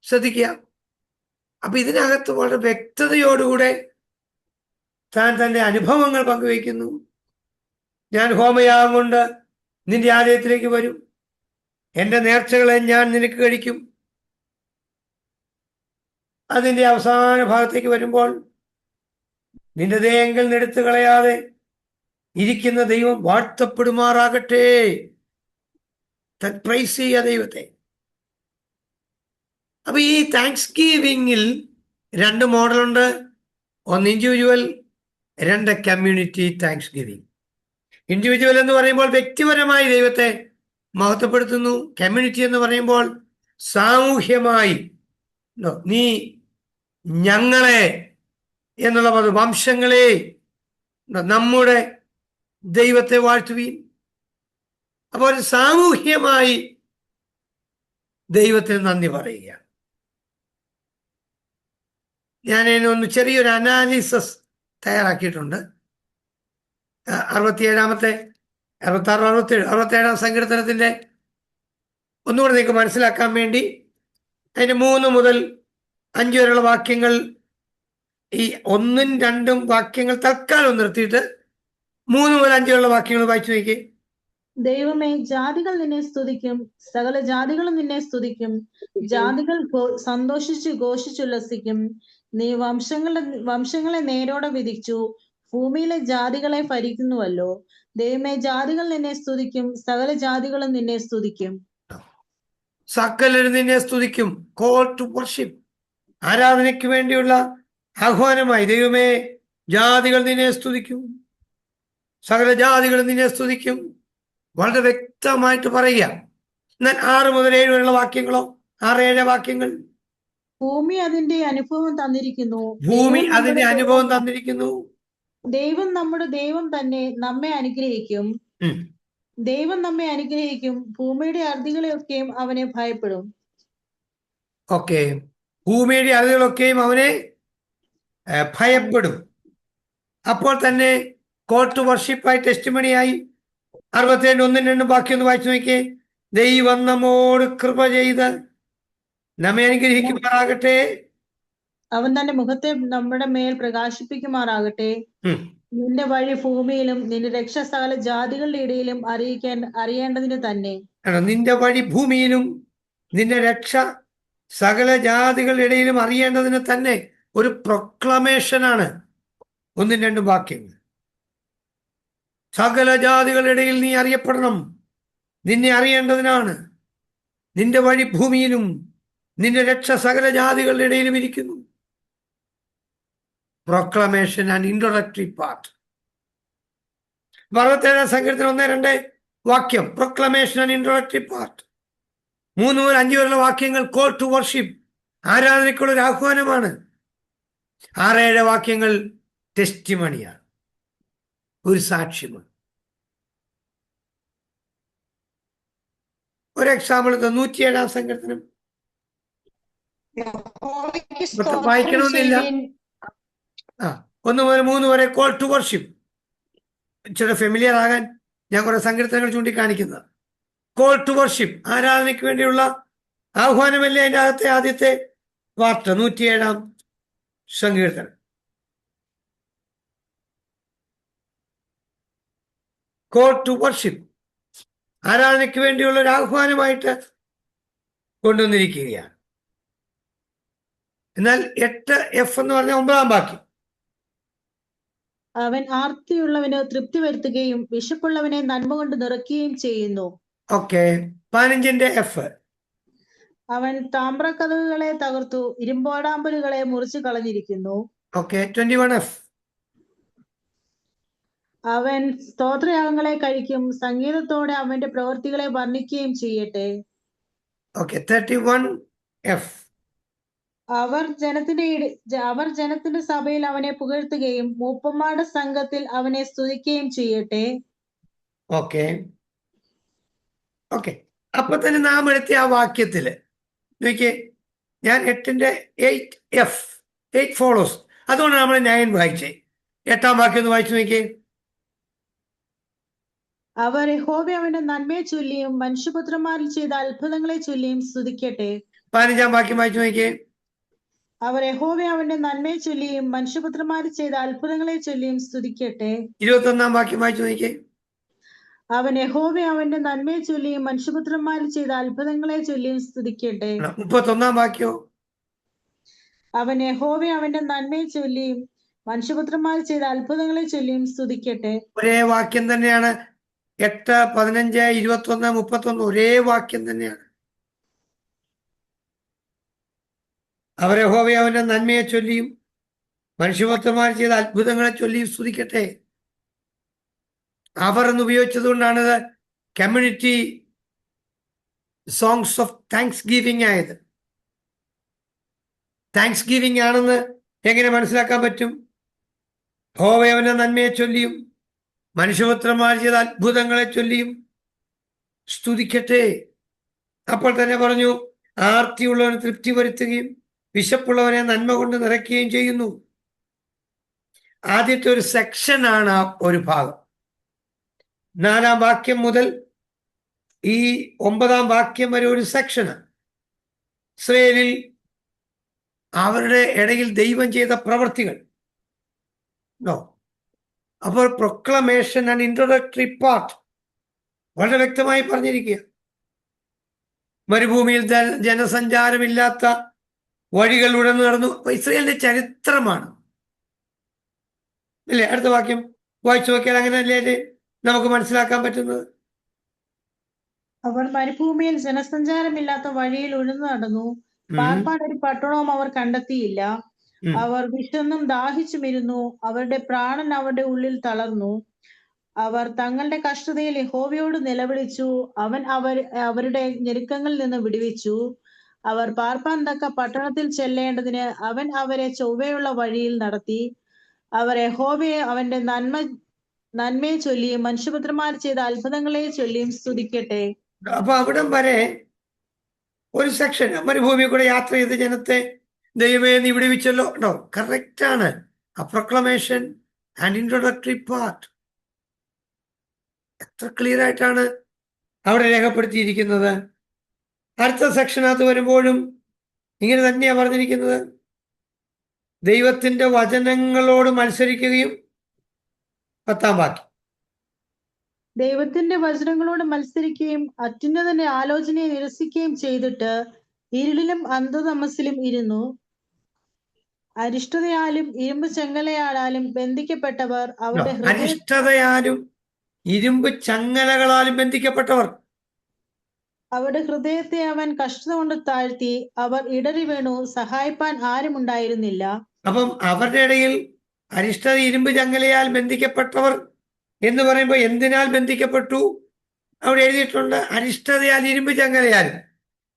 ശ്രദ്ധിക്കുക. അപ്പൊ ഇതിനകത്ത് വളരെ വ്യക്തതയോടുകൂടെ താൻ തന്റെ അനുഭവങ്ങൾ പങ്കുവയ്ക്കുന്നു. ഞാൻ ഹോമയാഗം കൊണ്ട് നിന്റെ ആലയത്തിലേക്ക് വരും, എൻ്റെ നേർച്ചകളെ ഞാൻ നിനക്ക് കഴിക്കും. അതിൻ്റെ അവസാന ഭാഗത്തേക്ക് വരുമ്പോൾ, നിന്റെ ദേഹങ്ങൾ എടുത്തു കളയാതെ ഇരിക്കുന്ന ദൈവം വാഴ്ത്തപ്പെടുമാറാകട്ടെ. പ്രൈസ് ചെയ്യുക ദൈവത്തെ. അപ്പൊ ഈ താങ്ക്സ് ഗിവിങ്ങിൽ 2 മോഡലുണ്ട്. ഒന്ന് individual, 2 community thanks giving. Individual എന്ന് പറയുമ്പോൾ വ്യക്തിപരമായി ദൈവത്തെ മഹത്വപ്പെടുത്തുന്നു. കമ്മ്യൂണിറ്റി എന്ന് പറയുമ്പോൾ സാമൂഹ്യമായി നീ ഞങ്ങളെ എന്നുള്ള പദം, വംശങ്ങളെ നമ്മുടെ ദൈവത്തെ വാഴ്ത്തുവീൻ. അപ്പോൾ സാമൂഹ്യമായി ദൈവത്തിന് നന്ദി പറയുക. ഞാൻ ഒന്ന് ചെറിയൊരു അനാലിസിസ് തയ്യാറാക്കിയിട്ടുണ്ട്. 67 സങ്കീർത്തനത്തിന്റെ ഒന്നുകൂടെ നിങ്ങൾക്ക് മനസ്സിലാക്കാൻ വേണ്ടി അതിന്റെ 3 മുതൽ 5 വരെയുള്ള വാക്യങ്ങൾ, ഈ 1ഉം 2ഉം വാക്യങ്ങൾ തൽക്കാലം നിർത്തിയിട്ട് 3 മുതൽ 5 വരെയുള്ള വാക്യങ്ങൾ വായിച്ചു നോക്കി. ദൈവമേ, ജാതികൾ നിന്നെ സ്തുതിക്കും, സകല ജാതികളും നിന്നെ സ്തുതിക്കും. ജാതികൾ സന്തോഷിച്ച് ഘോഷിച്ചുല്ലസിക്കും. നീ വംശങ്ങളെ നേരോടെ വിധിച്ചു, ഭൂമിയിലെ ജാതികളെ ഭരിക്കുന്നുവല്ലോ. ദൈവമേ, ജാതികൾ നിന്നെ സ്തുതിക്കും, സകല ജാതികളും നിന്നെ സ്തുതിക്കും. സകലരും നിന്നെ സ്തുതിക്കും. കോൾ ടു വർഷിപ്പ്, ആരാധനയ്ക്ക് വേണ്ടിയുള്ള ആഹ്വാനമായി. ദൈവമേ, ജാതികൾ നിന്നെ സ്തുതിക്കും, സകല ജാതികളും നിന്നെ സ്തുതിക്കും. വളരെ വ്യക്തമായിട്ട് പറയുക. എന്നാൽ 6 മുതൽ 7 വരെയുള്ള വാക്യങ്ങളോ, 6-7 വാക്യങ്ങൾ, ഭൂമി അതിന്റെ അനുഭവം തന്നിരിക്കുന്നു. ഭൂമി അതിന്റെ അനുഭവം തന്നിരിക്കുന്നു. ദൈവം നമ്മുടെ ദൈവം തന്നെ നമ്മെ അനുഗ്രഹിക്കും. ദൈവം നമ്മെ അനുഗ്രഹിക്കും. ഭൂമിയുടെ അറുതികളെയൊക്കെയും അവനെ ഭയപ്പെടും. ഓക്കെ, ഭൂമിയുടെ അറുതികളൊക്കെയും അവനെ ഭയപ്പെടും. അപ്പോൾ തന്നെ കോൾ ടു വർഷിപ്പായി, ടെസ്റ്റിമണിയായി 67 1-ഉം 2-ഉം ബാക്കി ഒന്ന് വായിച്ചു നോക്കിയേ. ദൈവം നമ്മോട് കൃപ ചെയ്ത് നമ്മെ അനുഗ്രഹിക്കുമാറാകട്ടെ. അവൻ തന്റെ മുഖത്തെ നമ്മുടെ മേൽ പ്രകാശിപ്പിക്കുമാറാകട്ടെ. നിന്റെ വഴി ഭൂമിയിലും നിന്റെ രക്ഷ സകല ജാതികളുടെ ഇടയിലും അറിയേണ്ടതിന് തന്നെ. നിന്റെ വഴി ഭൂമിയിലും നിന്റെ രക്ഷ സകല ജാതികളുടെ ഇടയിലും അറിയേണ്ടതിന് തന്നെ. ഒരു പ്രൊക്ലമേഷനാണ് 1-ഉം 2-ഉം വാക്യങ്ങൾ. സകല ജാതികളുടെ ഇടയിൽ നീ അറിയപ്പെടണം, നിന്നെ അറിയേണ്ടതിനാണ്. നിന്റെ വഴി ഭൂമിയിലും നിന്റെ രക്ഷ സകല ജാതികളുടെ ഇടയിലും ഇരിക്കുന്നു. Proclamation and introductory part. 67 സങ്കീർത്തനം 1-2 വാക്യം, പ്രൊക്ലമേഷൻ ആൻഡ് ഇൻട്രോഡക്ടറി പാർട്ട്. 3 മുതൽ 5 വരെയുള്ള വാക്യങ്ങൾ കോൾ ടു വർഷിപ്പ്, ആരാധനയ്ക്കുള്ള ഒരു ആഹ്വാനമാണ്. 6-7 വാക്യങ്ങൾ ടെസ്റ്റിമണിയാണ്, ഒരു സാക്ഷ്യമാണ്. ഒരു എക്സാമ്പിൾ 107 സങ്കീർത്തനം വായിക്കണമെന്നില്ല. 1 മുതൽ 3 വരെ കോൾ ടു വർഷിപ്പ്. ഇച്ചിരി ഫെമിലിയർ ആകാൻ ഞാൻ കുറെ സങ്കീർത്തനങ്ങൾ ചൂണ്ടിക്കാണിക്കുന്നത്. കോൾ ടു വർഷിപ്പ്, ആരാധനയ്ക്ക് വേണ്ടിയുള്ള ആഹ്വാനമല്ലേ അതിൻ്റെ അകത്തെ ആദ്യത്തെ പാർട്ട്. 107 സങ്കീർത്തനം. കോൾ ടു വർഷിപ്പ്, ആരാധനയ്ക്ക് വേണ്ടിയുള്ള ഒരു ആഹ്വാനമായിട്ട് കൊണ്ടുവന്നിരിക്കുകയാണ്. എന്നാൽ 8F എന്ന് പറഞ്ഞ 9-ാം വാക്യം, അവൻ ആർത്തിയുള്ളവന് തൃപ്തി വരുത്തുകയും വിശപ്പുള്ളവനെ നന്മ കൊണ്ട് നിറയ്ക്കുകയും ചെയ്യുന്നു. ഓക്കെ, 15-ന്റെ F, അവൻ താമ്രക്കതകുകളെ തകർത്തു ഇരുമ്പോടാമ്പലുകളെ മുറിച്ചു കളഞ്ഞിരിക്കുന്നു. ഓക്കെ, 21F, അവൻ സ്തോത്രയാഗങ്ങളെ കഴിക്കും, സംഗീതത്തോടെ അവന്റെ പ്രവൃത്തികളെ വർണ്ണിക്കുകയും ചെയ്യട്ടെ. Okay, 31 F. അവർ ജനത്തിന്റെ സഭയിൽ അവനെ പുകഴ്ത്തുകയും മൂപ്പന്മാരുടെ സംഘത്തിൽ അവനെ സ്തുതിക്കുകയും ചെയ്യട്ടെ. Okay okay. അപ്പൊ തന്നെ നാം എടുത്ത ആ വാക്യത്തില് നോക്കിയേ, ഞാൻ 8 ഫോളോസ്, അതുകൊണ്ട് നമ്മൾ 9 വായിച്ചേ. 8-ാം വാക്യം ഒന്ന് വായിച്ചു നോക്കിയേ. അവർ യഹോവയെ അവന്റെ നന്മയെ ചൊല്ലിയും മനുഷ്യപുത്രന്മാരിൽ ചെയ്ത അത്ഭുതങ്ങളെ ചൊല്ലിയും സ്തുതിക്കട്ടെ. 15-ാം വാക്യം വായിച്ചു നോക്കിയേ. അവർ യഹോവയെ അവന്റെ നന്മയെ ചൊല്ലിയും മനുഷ്യപുത്രന്മാരിൽ ചെയ്ത അത്ഭുതങ്ങളെ ചൊല്ലിയും സ്തുതിക്കട്ടെ. 21-ാം വാക്യം വായിച്ചു നോക്കിയേ. അവൻ യഹോവയെ അവന്റെ നന്മയെ ചൊല്ലിയും മനുഷ്യപുത്രന്മാരിൽ ചെയ്ത അത്ഭുതങ്ങളെ ചൊല്ലിയും സ്തുതിക്കട്ടെ. 31-ാം വാക്യോ. അവൻ യഹോവയെ അവന്റെ നന്മയെ ചൊല്ലിയും മനുഷ്യപുത്രന്മാരിൽ ചെയ്ത അത്ഭുതങ്ങളെ ചൊല്ലിയും സ്തുതിക്കട്ടെ. ഒരേ വാക്യം തന്നെയാണ്. 8, 15, 21, 31 ഒരേ വാക്യം തന്നെയാണ്. അവർ യഹോവയെ അവന്റെ നന്മയെ ചൊല്ലിയും മനുഷ്യപുത്രന്മാർ ചെയ്ത അത്ഭുതങ്ങളെ ചൊല്ലിയും സ്തുതിക്കട്ടെ. അവർ എന്ന് ഉപയോഗിച്ചത് കൊണ്ടാണ് community songs of thanks giving ആയത്. താങ്ക്സ് ഗിവിംഗ് ആണെന്ന് എങ്ങനെ മനസ്സിലാക്കാൻ പറ്റും? യഹോവയെ അവന്റെ നന്മയെ ചൊല്ലിയും മനുഷ്യപുത്രന്മാർ ചെയ്ത അത്ഭുതങ്ങളെ ചൊല്ലിയും സ്തുതിക്കട്ടെ. അപ്പോൾ തന്നെ പറഞ്ഞു, ആർത്തിയുള്ളവനെ തൃപ്തി വരുത്തുകയും വിശപ്പുള്ളവനെ നന്മ കൊണ്ട് നിറയ്ക്കുകയും ചെയ്യുന്നു. ആദ്യത്തെ ഒരു സെക്ഷനാണ് ആ ഒരു ഭാഗം. 4-ാം വാക്യം മുതൽ ഈ 9-ാം വാക്യം വരെ ഒരു സെക്ഷനാണ്. ഇസ്രായേലിൽ അവരുടെ ഇടയിൽ ദൈവം ചെയ്ത പ്രവൃത്തികൾ. അപ്പോൾ പ്രൊക്ലമേഷൻ ആൻഡ് ഇൻട്രോഡക്ടറി പാർട്ട് വളരെ വ്യക്തമായി പറഞ്ഞിരിക്കുക. മരുഭൂമിയിൽ ജനസഞ്ചാരമില്ലാത്ത വഴികളിലൂടെ നടന്നു. ഇസ്രായേലിന്റെ ചരിത്രമാണ് അല്ലേ? അടുത്ത വാക്യം വായിച്ചു നോക്കിയാൽ അങ്ങനെയല്ലേ നമുക്ക് മനസ്സിലാക്കാൻ പറ്റുന്നത്? അവർ മരുഭൂമിയിൽ ജനസഞ്ചാരമില്ലാത്ത വഴിയിൽ ഉഴന്നു നടന്നു. പാർപ്പാൻ ഒരു പട്ടണവും അവർ കണ്ടെത്തിയില്ല. അവർ വിശന്നും ദാഹിച്ചുമിരുന്നു. അവരുടെ പ്രാണൻ അവരുടെ ഉള്ളിൽ തളർന്നു. അവർ തങ്ങളുടെ കഷ്ടതയിൽ യഹോവയോട് നിലവിളിച്ചു. അവൻ അവരുടെ ഞെരുക്കങ്ങളിൽ നിന്ന് വിടുവിച്ചു. അവർ പാർപ്പാൻ തക്ക പട്ടണത്തിൽ ചെല്ലേണ്ടതിന് അവൻ അവരെ ചൊവ്വയുള്ള വഴിയിൽ നടത്തി. അവർ യഹോവയെ അവന്റെ നന്മയെ ചൊല്ലിയും മനുഷ്യപുത്രന്മാർ ചെയ്ത അത്ഭുതങ്ങളെ ചൊല്ലിയും സ്തുതിക്കട്ടെ. അപ്പൊ അവിടം വരെ ഒരു സെക്ഷൻ. മരുഭൂമി കൂടെ യാത്ര ചെയ്ത് ജനത്തെ ദൈവമേ നീ വിടുവിച്ചല്ലോ. കറക്റ്റ് ആണ്. ആ പ്രൊക്ലമേഷൻ ആൻഡ് ഇൻട്രോഡക്ടറി പാർട്ട് എത്ര ക്ലിയർ ആയിട്ടാണ് അവിടെ രേഖപ്പെടുത്തിയിരിക്കുന്നത്. അടുത്ത സെക്ഷനകത്ത് വരുമ്പോഴും ഇങ്ങനെ തന്നെയാണ് പറഞ്ഞിരിക്കുന്നത്. ദൈവത്തിന്റെ വചനങ്ങളോട് മത്സരിക്കുകയും 10-ാം വാക്യം, ദൈവത്തിന്റെ വചനങ്ങളോട് മത്സരിക്കുകയും അത്യുന്നതന്റെ ആലോചനയെ നിരസിക്കുകയും ചെയ്തിട്ട് ഇരുളിലും അന്ധതമസിലും ഇരുന്നു. അരിഷ്ടതയാലും ഇരുമ്പ് ചെങ്ങലയാലും ബന്ധിക്കപ്പെട്ടവർ അരിഷ്ടതയാലും ഇരുമ്പ് ചങ്ങലകളാലും ബന്ധിക്കപ്പെട്ടവർ അവരുടെ ഹൃദയത്തെ അവൻ കഷ്ടത കൊണ്ട് താഴ്ത്തി. അവർ ഇടറി വീണു. സഹായിപ്പാൻ ആരും ഉണ്ടായിരുന്നില്ല. അപ്പം അവരുടെ ഇടയിൽ അരിഷ്ടത ഇരുമ്പ് ചങ്ങലയാൽ ബന്ധിക്കപ്പെട്ടവർ എന്ന് പറയുമ്പോൾ എന്തിനാൽ ബന്ധിക്കപ്പെട്ടു? അവിടെ എഴുതിയിട്ടുണ്ട് അരിഷ്ടതയാൽ ഇരുമ്പ് ചങ്ങലയാൽ.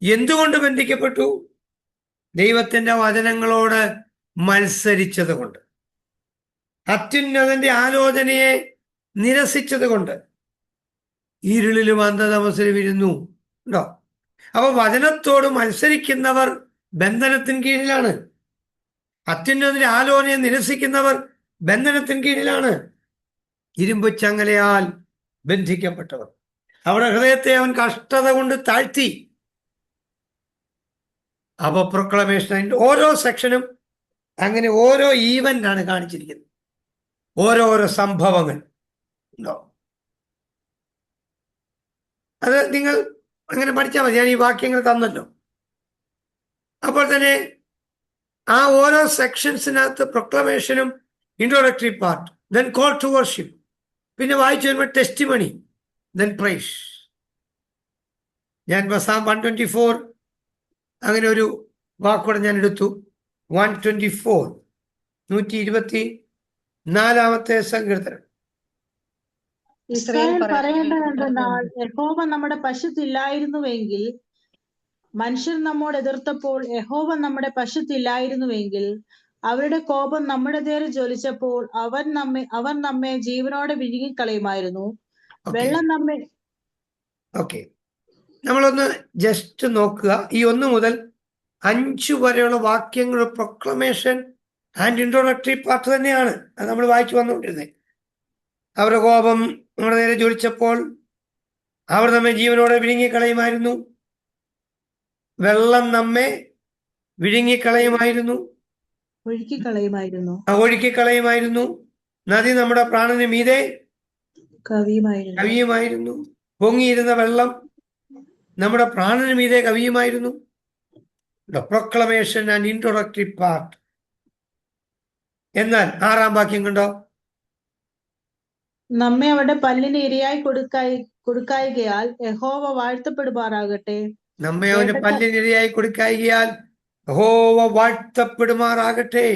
എന്തുകൊണ്ട് ബന്ധിക്കപ്പെട്ടു? ദൈവത്തിന്റെ വചനങ്ങളോട് മത്സരിച്ചത് കൊണ്ട്, അത്യുന്നതന്റെ ആലോചനയെ നിരസിച്ചത് കൊണ്ട്, ഇരുളിലും അന്ധതമസിലും ഇരുന്നു. ഉണ്ടോ? അപ്പൊ വചനത്തോട് മത്സരിക്കുന്നവർ ബന്ധനത്തിന് കീഴിലാണ്. അത്യുന്നതന്റെ ആലോചനയെ നിരസിക്കുന്നവർ ബന്ധനത്തിന് കീഴിലാണ്. ഇരുമ്പ് ചങ്ങലയാൽ ബന്ധിക്കപ്പെട്ടവർ. അവിടെ ഹൃദയത്തെ അവൻ കഷ്ടത കൊണ്ട് താഴ്ത്തി. അപ്പൊ പ്രൊക്ലമേഷൻ ഓരോ സെക്ഷനും അങ്ങനെ ഓരോ ഈവന്റ് ആണ് കാണിച്ചിരിക്കുന്നത്. ഓരോരോ സംഭവങ്ങൾ ഉണ്ടോ? അത് നിങ്ങൾ അങ്ങനെ പഠിച്ചാൽ മതി. ഞാൻ ഈ വാക്യങ്ങൾ തന്നല്ലോ. അപ്പോൾ തന്നെ ആ ഓരോ സെക്ഷൻസിനകത്ത് പ്രൊക്ലമേഷനും introductory part, then call to worship, പിന്നെ വായിച്ചു വരുമ്പോൾ ടെസ്റ്റിമണി, ദെൻ പ്രൈസ്. ഞാൻ Psalm 124 അങ്ങനെ ഒരു വാക്കൂടെ ഞാൻ എടുത്തു. 124 124-ാമത്തെ സങ്കീർത്തനം. ഇസ്രായേൽ പറയേണ്ടതെന്നാൽ യഹോവ നമ്മുടെ പശുത്തില്ലായിരുന്നുവെങ്കിൽ മനുഷ്യർ നമ്മോട് എതിർത്തപ്പോൾ യഹോവ നമ്മുടെ പക്ഷത്തില്ലായിരുന്നുവെങ്കിൽ, അവരുടെ കോപം നമ്മുടെ നേരെ ജ്വലിച്ചപ്പോൾ അവർ നമ്മെ ജീവനോടെ വിഴുങ്ങിക്കളയുമായിരുന്നു. ഓക്കെ വെള്ളം നമ്മെ ഓക്കെ നമ്മളൊന്ന് ജസ്റ്റ് നോക്കുക. ഈ 1 മുതൽ 5 വരെയുള്ള വാക്യങ്ങൾ പ്രൊക്ലമേഷൻ ആൻഡ് ഇൻട്രോഡക്ടറി പാർട്ട് തന്നെയാണ്. അത് നമ്മൾ വായിച്ചു വന്നുകൊണ്ടിരുന്നത്. അവരുടെ കോപം നമ്മുടെ നേരെ ജ്വലിച്ചപ്പോൾ അവർ നമ്മെ ജീവനോടെ വിഴുങ്ങിക്കളയുമായിരുന്നു. വെള്ളം നമ്മെ വിഴുങ്ങിക്കളയുമായിരുന്നു, ഒഴുക്കിക്കളയുമായിരുന്നു. നദി നമ്മുടെ പ്രാണന് മീതെ കവിയുമായിരുന്നു. പൊങ്ങിയിരുന്ന വെള്ളം നമ്മുടെ പ്രാണന് മീതെ കവിയുമായിരുന്നു. Proclamation and introductory part. എന്നാൽ 6-ാം വാക്യം കണ്ടോ? നമ്മെ അവരുടെ പല്ലിന് ഇരയായി കൊടുക്കായികയാൽ യഹോവ വാഴ്ത്തപ്പെടുമാറാകട്ടെ. നമ്മെ അവന്റെ പല്ലിനിരയായി കൊടുക്കായികയാൽ യഹോവ വാഴ്ത്തപ്പെടുമാറാകട്ടെ.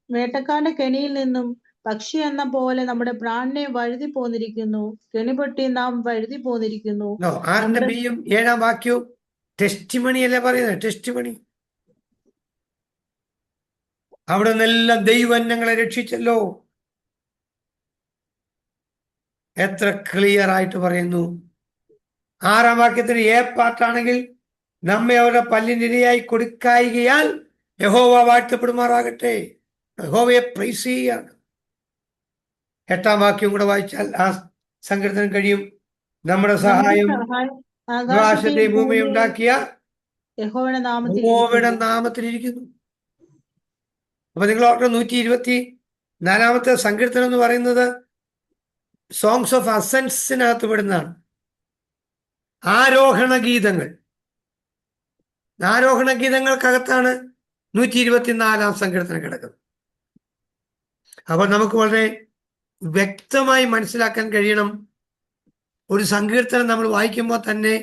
വേട്ടക്കാരന്റെ കെണിയിൽ നിന്നും പക്ഷി എന്ന പോലെ നമ്മുടെ പ്രാണനെ വഴുതി പോന്നിരിക്കുന്നു. കെണിപൊട്ടി നാം വഴുതി പോന്നിരിക്കുന്നു. 6-ന്റെ ബിയും 7-ാം വാക്യവും ടെസ്റ്റിമണി അല്ലേ പറയുന്നത്? ടെസ്റ്റിമണി. അവിടെ നിന്നെല്ലാം ദൈവം ഞങ്ങളെ രക്ഷിച്ചല്ലോ. എത്ര ക്ലിയർ ആയിട്ട് പറയുന്നു. 6-ാം വാക്യത്തിന് എ പാർട്ടാണെങ്കിൽ നമ്മെ അവരുടെ പല്ലിനിരയായി കൊടുക്കായികയാൽ യഹോവ വാഴ്ത്തപ്പെടുമാറാകട്ടെ. യഹോവയെ പ്രൈസ് ചെയ്യാണ്. 8-ാം വാക്യം കൂടെ വായിച്ചാൽ ആ സങ്കീർത്തനം കഴിയും. നമ്മുടെ സഹായം ആകാശത്തെ ഭൂമിയെ ഉണ്ടാക്കിയ യഹോവയുടെ നാമത്തിലിരിക്കുന്നു. അപ്പൊ നിങ്ങൾ ഓർക്കുക, 124-ാമത്തെ സങ്കീർത്തനം എന്ന് പറയുന്നത് സോങ്സ് ഓഫ് അസൻസിനകത്ത് പെടുന്നതാണ്. ആരോഹണ ഗീതങ്ങൾക്കകത്താണ് 124-ാം സങ്കീർത്തനം കിടക്കുന്നത്. അപ്പോൾ നമുക്ക് വളരെ വ്യക്തമായി മനസ്സിലാക്കാൻ കഴിയണം, ഒരു സങ്കീർത്തനം നമ്മൾ വായിക്കുമ്പോൾ തന്നെ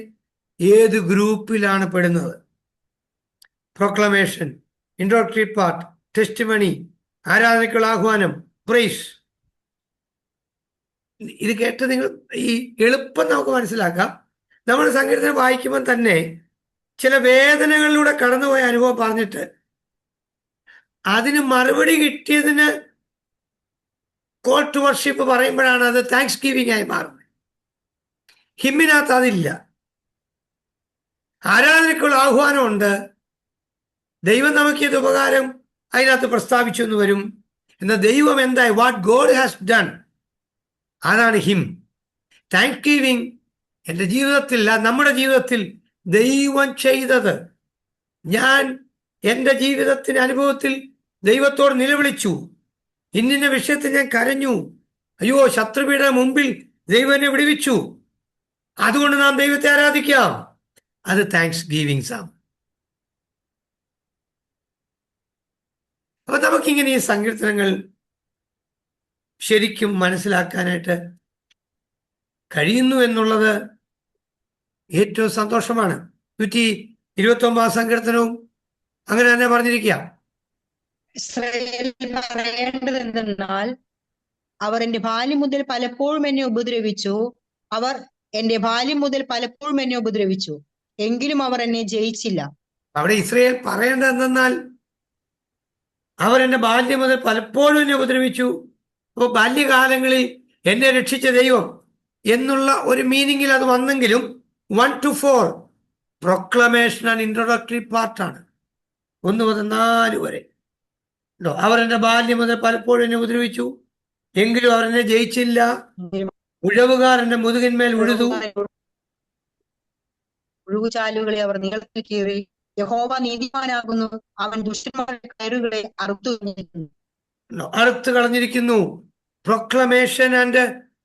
ഏത് ഗ്രൂപ്പിലാണ് പെടുന്നത്. പ്രൊക്ലമേഷൻ, ഇൻട്രോഡക്ടറി പാർട്ട്, ടെസ്റ്റിമണി, ആരാധനയ്ക്കുള്ള ആഹ്വാനം, പ്രൈസ്. ഇത് കേട്ട് നിങ്ങൾ ഈ എളുപ്പം നമുക്ക് മനസ്സിലാക്കാം. നമ്മൾ സങ്കീർത്തനം വായിക്കുമ്പോൾ തന്നെ ചില വേദനകളിലൂടെ കടന്നുപോയ അനുഭവം പറഞ്ഞിട്ട് അതിന് മറുപടി കിട്ടിയതിന് കോൾ ടു വർഷിപ്പ് പറയുമ്പോഴാണ് അത് താങ്ക്സ് ഗിവിംഗ് ആയി മാറുന്നത്. ഹിമ്മിനകത്ത് അതില്ല. ആരാധനയ്ക്കുള്ള ആഹ്വാനമുണ്ട്. ദൈവം നമുക്ക് ഇത് ഉപകാരം അതിനകത്ത് പ്രസ്താവിച്ചു എന്ന് വരും. എന്നാൽ ദൈവം എന്തായി, വാട്ട് ഗോഡ് ഹാസ് ഡൺ, അതാണ് ഹിം. താങ്ക്സ് ഗിവിംഗ് എൻ്റെ ജീവിതത്തിൽ, നമ്മുടെ ജീവിതത്തിൽ ദൈവം ചെയ്തത്, ഞാൻ എൻ്റെ ജീവിതത്തിൻ്റെ അനുഭവത്തിൽ ദൈവത്തോട് നിലവിളിച്ചു, ഇന്നിന്ന വിഷയത്തിൽ ഞാൻ കരഞ്ഞു, അയ്യോ ശത്രുവിയുടെ മുമ്പിൽ ദൈവം എന്നെ വിടുവിച്ചു, അതുകൊണ്ട് നാം ദൈവത്തെ ആരാധിക്കാം. അത് താങ്ക്സ് ഗിവിംഗ്സ് ആണ്. അപ്പൊ നമുക്കിങ്ങനെ ഈ സങ്കീർത്തനങ്ങൾ ശരിക്കും മനസ്സിലാക്കാനായിട്ട് കഴിയുന്നു എന്നുള്ളത് ഏറ്റവും സന്തോഷമാണ്. 129 സങ്കീർത്തനവും അങ്ങനെ തന്നെ പറഞ്ഞിരിക്കുക. ഇസ്രായേൽ പറയേണ്ടത് എന്തെന്നാൽ, അവർ എന്റെ ബാല്യം മുതൽ പലപ്പോഴും എന്നെ ഉപദ്രവിച്ചു. അവർ എന്റെ ബാല്യം മുതൽ പലപ്പോഴും എന്നെ ഉപദ്രവിച്ചു, എങ്കിലും അവർ എന്നെ ജയിച്ചില്ല. അവിടെ ഇസ്രായേൽ പറയേണ്ടത് എന്തെന്നാൽ, അവർ എന്റെ ബാല്യം മുതൽ പലപ്പോഴും എന്നെ ഉപദ്രവിച്ചു. അപ്പോൾ ബാല്യകാലങ്ങളിൽ എന്നെ രക്ഷിച്ച ദൈവം എന്നുള്ള ഒരു മീനിങ്ങിൽ അത് വന്നെങ്കിലും 1 to 4 പ്രൊക്ലമേഷൻ ആൻഡ് ഇൻട്രോഡക്ടറി പാർട്ടാണ്. 1 മുതൽ 4 വരെ. അവർ എന്റെ ബാല്യം മുതൽ പലപ്പോഴും എന്നെ ഉപദ്രവിച്ചു, എങ്കിലും അവർ എന്നെ ജയിച്ചില്ല. ഉഴവുകാർ എന്റെ മുതുകിന്മേൽ ഉഴുതു, ഒഴുകുചാലുകളെ അവർ നീളത്തിൽ കീറി. യഹോവ നീതിമാനാകുന്നു, അവൻ ദുഷ്ടന്മാരുടെ കയറുകളെ അറുത്ത് കളഞ്ഞിരിക്കുന്നു. Proclamation and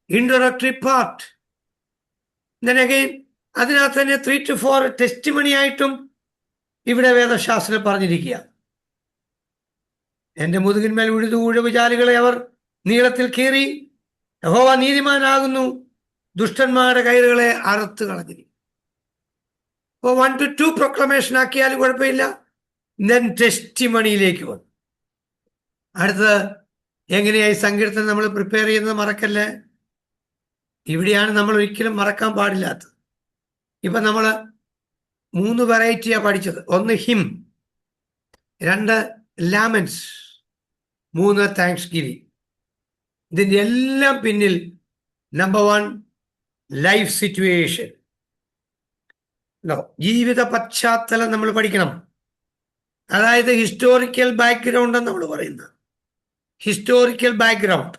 introductory part. അതിനകത്ത് തന്നെ 3 to 4 ടെസ്റ്റിമണി ആയിട്ടും ഇവിടെ വേദശാസ്ത്രം പറഞ്ഞിരിക്കുക. എന്റെ മുതുകിന്മേൽ ഉഴുതു, ഉഴവുചാലുകളെ അവർ നീളത്തിൽ കീറി. യഹോവ നീതിമാനാകുന്നു, ദുഷ്ടന്മാരുടെ കയറുകളെ അറുത്ത് കളഞ്ഞിരിക്കും. അപ്പോൾ 1 to 2 പ്രൊക്ലമേഷൻ ആക്കിയാലും കുഴപ്പമില്ല. ദെൻ ടെസ്റ്റിമണിയിലേക്ക് വന്നു. അടുത്തത് എങ്ങനെയായി സങ്കീർത്തനം നമ്മൾ പ്രിപ്പയർ ചെയ്യുന്നത് മറക്കല്ലേ. ഇവിടെയാണ് നമ്മൾ ഒരിക്കലും മറക്കാൻ പാടില്ലാത്തത്. ഇപ്പം നമ്മൾ 3 വെറൈറ്റിയാണ് പഠിച്ചത്. 1 ഹിം, 2 ലാമൻസ്, 3 താങ്ക്സ് ഗിവിംഗ്. ഇതിൻ്റെ എല്ലാം പിന്നിൽ നമ്പർ 1 ലൈഫ് സിറ്റുവേഷൻ, ജീവിത പശ്ചാത്തലം നമ്മൾ പഠിക്കണം. അതായത് ഹിസ്റ്റോറിക്കൽ ബാക്ക്ഗ്രൗണ്ട് എന്ന് നമ്മൾ പറയുന്നത്. Historical background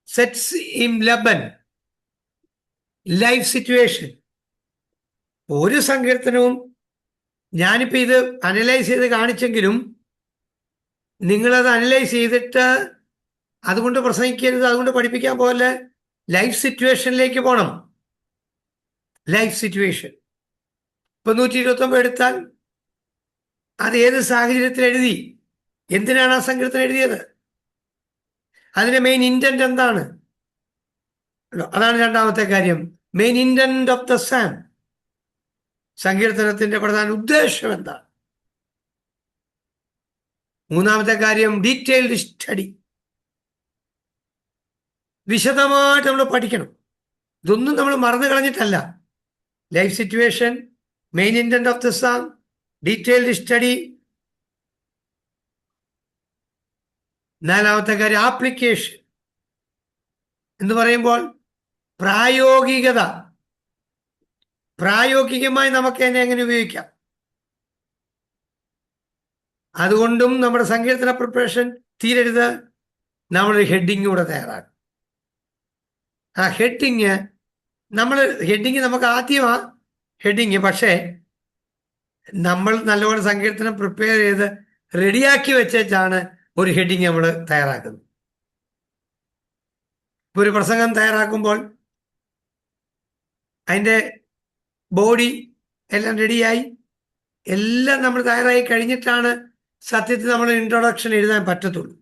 Sitz im Leben life situation. ഒരു സങ്കീർത്തനവും ഞാനിപ്പോൾ ഇത് അനലൈസ് ചെയ്ത് കാണിച്ചെങ്കിലും നിങ്ങളത് അനലൈസ് ചെയ്തിട്ട് അതുകൊണ്ട് പ്രസംഗിക്കരുത്, അതുകൊണ്ട് പഠിപ്പിക്കാൻ പോലെ ലൈഫ് സിറ്റുവേഷനിലേക്ക് പോകണം. ലൈഫ് സിറ്റുവേഷൻ ഇപ്പൊ 129 എടുത്താൽ അത് ഏത് സാഹചര്യത്തിൽ എഴുതി, എന്തിനാണ് ആ സങ്കീർത്തനം എഴുതിയത്, അതിന്റെ മെയിൻ ഇന്റന്റ് എന്താണ്, അതാണ് രണ്ടാമത്തെ കാര്യം. Main intent of the psalm, സങ്കീർത്തനത്തിന്റെ പ്രധാന ഉദ്ദേശം എന്താണ്. മൂന്നാമത്തെ കാര്യം ഡീറ്റെയിൽഡ് സ്റ്റഡി, വിശദമായിട്ട് നമ്മൾ പഠിക്കണം. ഇതൊന്നും നമ്മൾ മറന്നു കളഞ്ഞിട്ടല്ല. Life situation, main intent of the psalm, detailed study. നാലാമത്തെ കാര്യം ആപ്ലിക്കേഷൻ എന്ന് പറയുമ്പോൾ പ്രായോഗികത. പ്രായോഗികമായി നമുക്ക് അതിനെ എങ്ങനെ ഉപയോഗിക്കാം. അതുകൊണ്ടും നമ്മുടെ സങ്കീർത്തന പ്രിപ്പറേഷൻ തീരരുത്, നമ്മളൊരു ഹെഡിങ് കൂടെ തയ്യാറാക്കും. ആ ഹെഡിങ് നമുക്ക് ആദ്യമാ ഹെഡിങ്, പക്ഷേ നമ്മൾ നല്ലപോലെ സങ്കീർത്തനം പ്രിപ്പയർ ചെയ്ത് റെഡിയാക്കി വെച്ചാണ് ഒരു ഹെഡിങ് നമ്മൾ തയ്യാറാക്കുന്നത്. ഇപ്പോൾ ഒരു പ്രസംഗം തയ്യാറാക്കുമ്പോൾ അതിൻ്റെ ബോഡി എല്ലാം റെഡിയായി, എല്ലാം നമ്മൾ തയ്യാറായി കഴിഞ്ഞിട്ടാണ് സത്യത്തിൽ നമ്മൾ ഇൻട്രൊഡക്ഷൻ എഴുതാൻ പറ്റത്തുള്ളൂ.